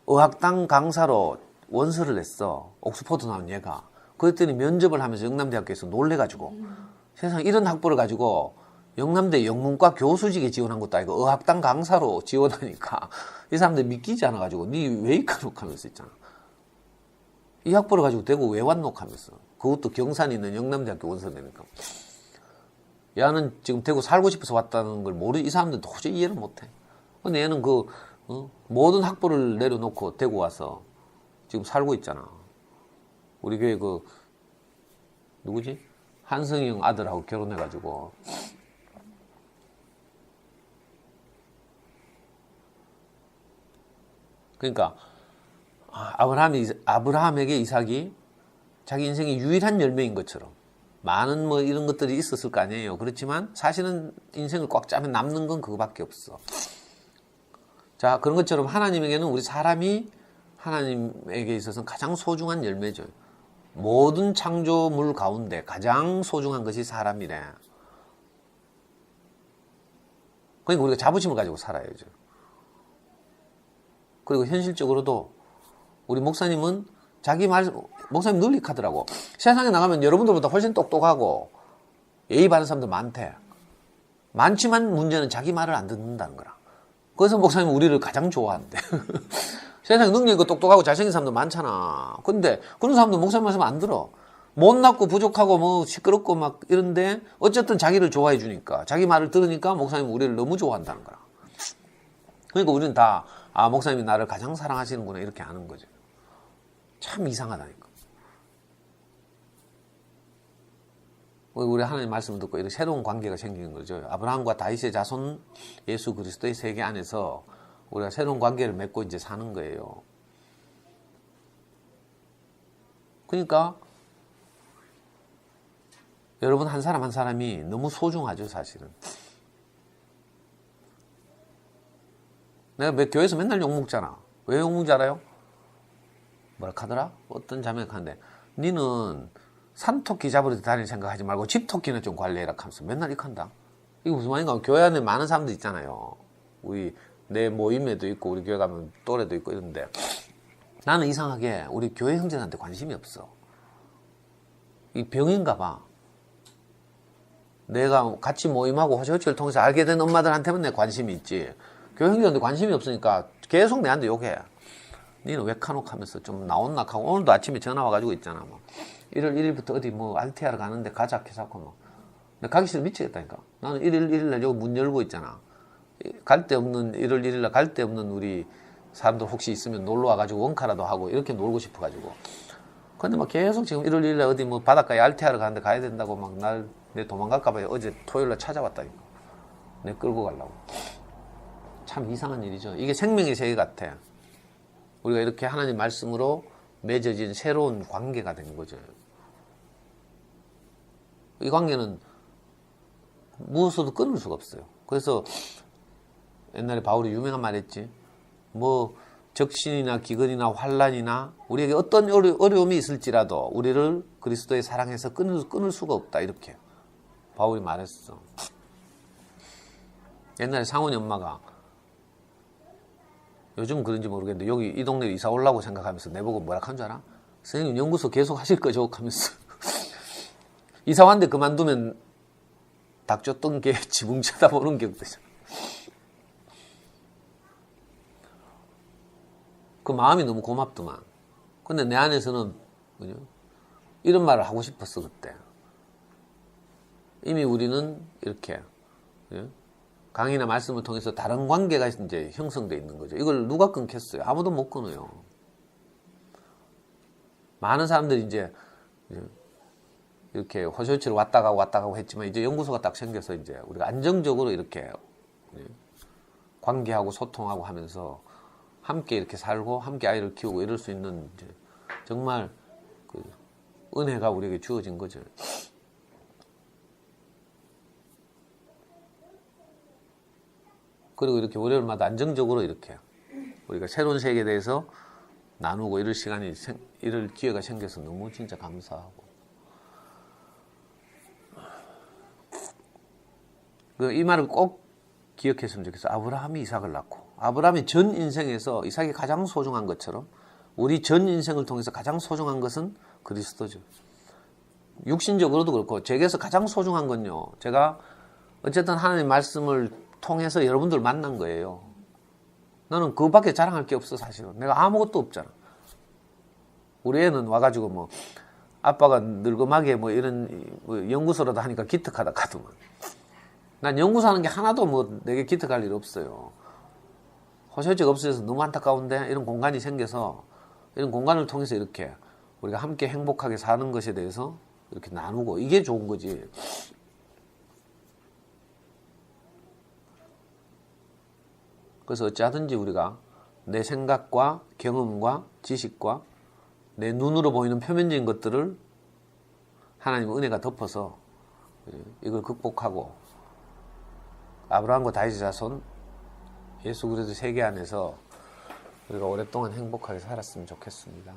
의학당 강사로 원서를 냈어. 옥스퍼드 나온 얘가. 그랬더니 면접을 하면서 영남대학교에서 놀래가지고 세상에 이런 학벌을 가지고 영남대 영문과 교수직에 지원한 것도 아니고 의학당 강사로 지원하니까 이 사람들 믿기지 않아가지고 니 왜 이카노 하면서 있잖아. 이 학벌을 가지고 대구 왜 왔노 하면서. 그것도 경산에 있는 영남대학교 원서 내니까. 얘는 지금 대구 살고 싶어서 왔다는 걸 이 사람들은 도저히 이해를 못해. 근데 얘는 모든 학벌을 내려놓고 대구 와서 지금 살고 있잖아. 우리 교회 누구지? 한성이 형 아들하고 결혼해가지고. 그러니까, 아브라함에게 이삭이 자기 인생의 유일한 열매인 것처럼 많은 뭐 이런 것들이 있었을 거 아니에요. 그렇지만 사실은 인생을 꽉 짜면 남는 건 그거밖에 없어. 자, 그런 것처럼 하나님에게는 우리 사람이 하나님에게 있어서는 가장 소중한 열매죠. 모든 창조물 가운데 가장 소중한 것이 사람이래. 그러니까 우리가 자부심을 가지고 살아야죠. 그리고 현실적으로도 우리 목사님은 목사님 늘 이카더라고. 세상에 나가면 여러분들보다 훨씬 똑똑하고 예의 바른 사람들 많대. 많지만 문제는 자기 말을 안 듣는다는 거라. 그래서 목사님은 우리를 가장 좋아한대. 세상에 능력 있고 똑똑하고 잘생긴 사람들 많잖아. 근데 그런 사람들 목사님 말씀 안 들어. 못났고 부족하고 뭐 시끄럽고 막 이런데 어쨌든 자기를 좋아해 주니까 자기 말을 들으니까 목사님은 우리를 너무 좋아한다는 거라. 그러니까 우리는 다 목사님이 나를 가장 사랑하시는구나 이렇게 아는 거죠. 참 이상하다니까. 우리 하나님 말씀을 듣고 이런 새로운 관계가 생기는 거죠. 아브라함과 다윗의 자손 예수 그리스도의 세계 안에서 우리가 새로운 관계를 맺고 이제 사는 거예요. 그러니까 여러분 한 사람 한 사람이 너무 소중하죠, 사실은. 내가 교회에서 맨날 욕먹잖아. 왜 욕먹지 알아요? 뭐라 하더라? 어떤 자매가 하는데 니는 산토끼 잡으러 다닐 생각하지 말고 집토끼는 좀 관리해라 하면서 맨날 이렇게 한다. 이게 무슨 말인가? 교회 안에 많은 사람들 있잖아요. 내 모임에도 있고 우리 교회 가면 또래도 있고 이런데 나는 이상하게 우리 교회 형제한테 관심이 없어. 이 병인가 봐. 내가 같이 모임하고 호시호치를 통해서 알게 된 엄마들한테만 내 관심이 있지. 교회 형제한테 관심이 없으니까 계속 내한테 욕해. 니는 왜 카노 하면서 좀 나온나 하고 오늘도 아침에 전화 와가지고 있잖아. 뭐 1월 1일부터 어디 뭐 알티아를 가는데 가자 해서고 뭐. 가기 싫어 미치겠다니까. 나는 1일 1일날 여기 문 열고 있잖아. 갈 데 없는 1월 1일날 갈 데 없는 우리 사람들 혹시 있으면 놀러 와가지고 원카라도 하고 이렇게 놀고 싶어가지고. 근데 막 계속 지금 1월 1일날 어디 뭐 바닷가에 알티아를 가는데 가야 된다고 막 내 도망갈까봐 어제 토요일날 찾아왔다니까. 내 끌고 가려고. 참 이상한 일이죠. 이게 생명의 세계 같아. 우리가 이렇게 하나님 말씀으로 맺어진 새로운 관계가 된 거죠. 이 관계는 무엇으로도 끊을 수가 없어요. 그래서 옛날에 바울이 유명한 말 했지. 뭐 적신이나 기근이나 환란이나 우리에게 어떤 어려움이 있을지라도 우리를 그리스도의 사랑에서 끊을 수가 없다. 이렇게 바울이 말했어. 옛날에 상훈이 엄마가 요즘 그런지 모르겠는데 여기 이 동네에 이사 오려고 생각하면서 내보고 뭐라 한 줄 알아? 선생님 연구소 계속 하실 거죠? 하면서 이사 왔는데 그만두면 닥쳤던 게 지붕 쳐다보는 격도 있어. 그 마음이 너무 고맙더만. 근데 내 안에서는 그죠? 이런 말을 하고 싶었어 그때. 이미 우리는 이렇게 그죠? 강의나 말씀을 통해서 다른 관계가 이제 형성되어 있는 거죠. 이걸 누가 끊겠어요? 아무도 못 끊어요. 많은 사람들이 이제 이렇게 호쇼치를 왔다 가고 했지만 이제 연구소가 딱 생겨서 이제 우리가 안정적으로 이렇게 관계하고 소통하고 하면서 함께 이렇게 살고 함께 아이를 키우고 이럴 수 있는 이제 정말 그 은혜가 우리에게 주어진 거죠. 그리고 이렇게 월요일마다 안정적으로 이렇게 우리가 새로운 세계에 대해서 나누고 이럴 시간이 이럴 기회가 생겨서 너무 진짜 감사하고. 이 말을 꼭 기억했으면 좋겠어. 아브라함이 이삭을 낳고 아브라함이 전 인생에서 이삭이 가장 소중한 것처럼 우리 전 인생을 통해서 가장 소중한 것은 그리스도죠. 육신적으로도 그렇고 제게서 가장 소중한 건요. 제가 어쨌든 하나님의 말씀을 통해서 여러분들 만난 거예요. 나는 그거밖에 자랑할 게 없어 사실은. 내가 아무것도 없잖아. 우리 애는 와가지고 뭐 아빠가 늙음하게 뭐 이런 뭐 연구소라도 하니까 기특하다 카더만. 난 연구소 하는 게 하나도 뭐 내게 기특할 일 없어요. 호실제가 없어져서 너무 안타까운데 이런 공간이 생겨서 이런 공간을 통해서 이렇게 우리가 함께 행복하게 사는 것에 대해서 이렇게 나누고 이게 좋은 거지. 그래서 어찌하든지 우리가 내 생각과 경험과 지식과 내 눈으로 보이는 표면적인 것들을 하나님의 은혜가 덮어서 이걸 극복하고 아브라함과 다윗의 자손 예수 그리스도 세계 안에서 우리가 오랫동안 행복하게 살았으면 좋겠습니다.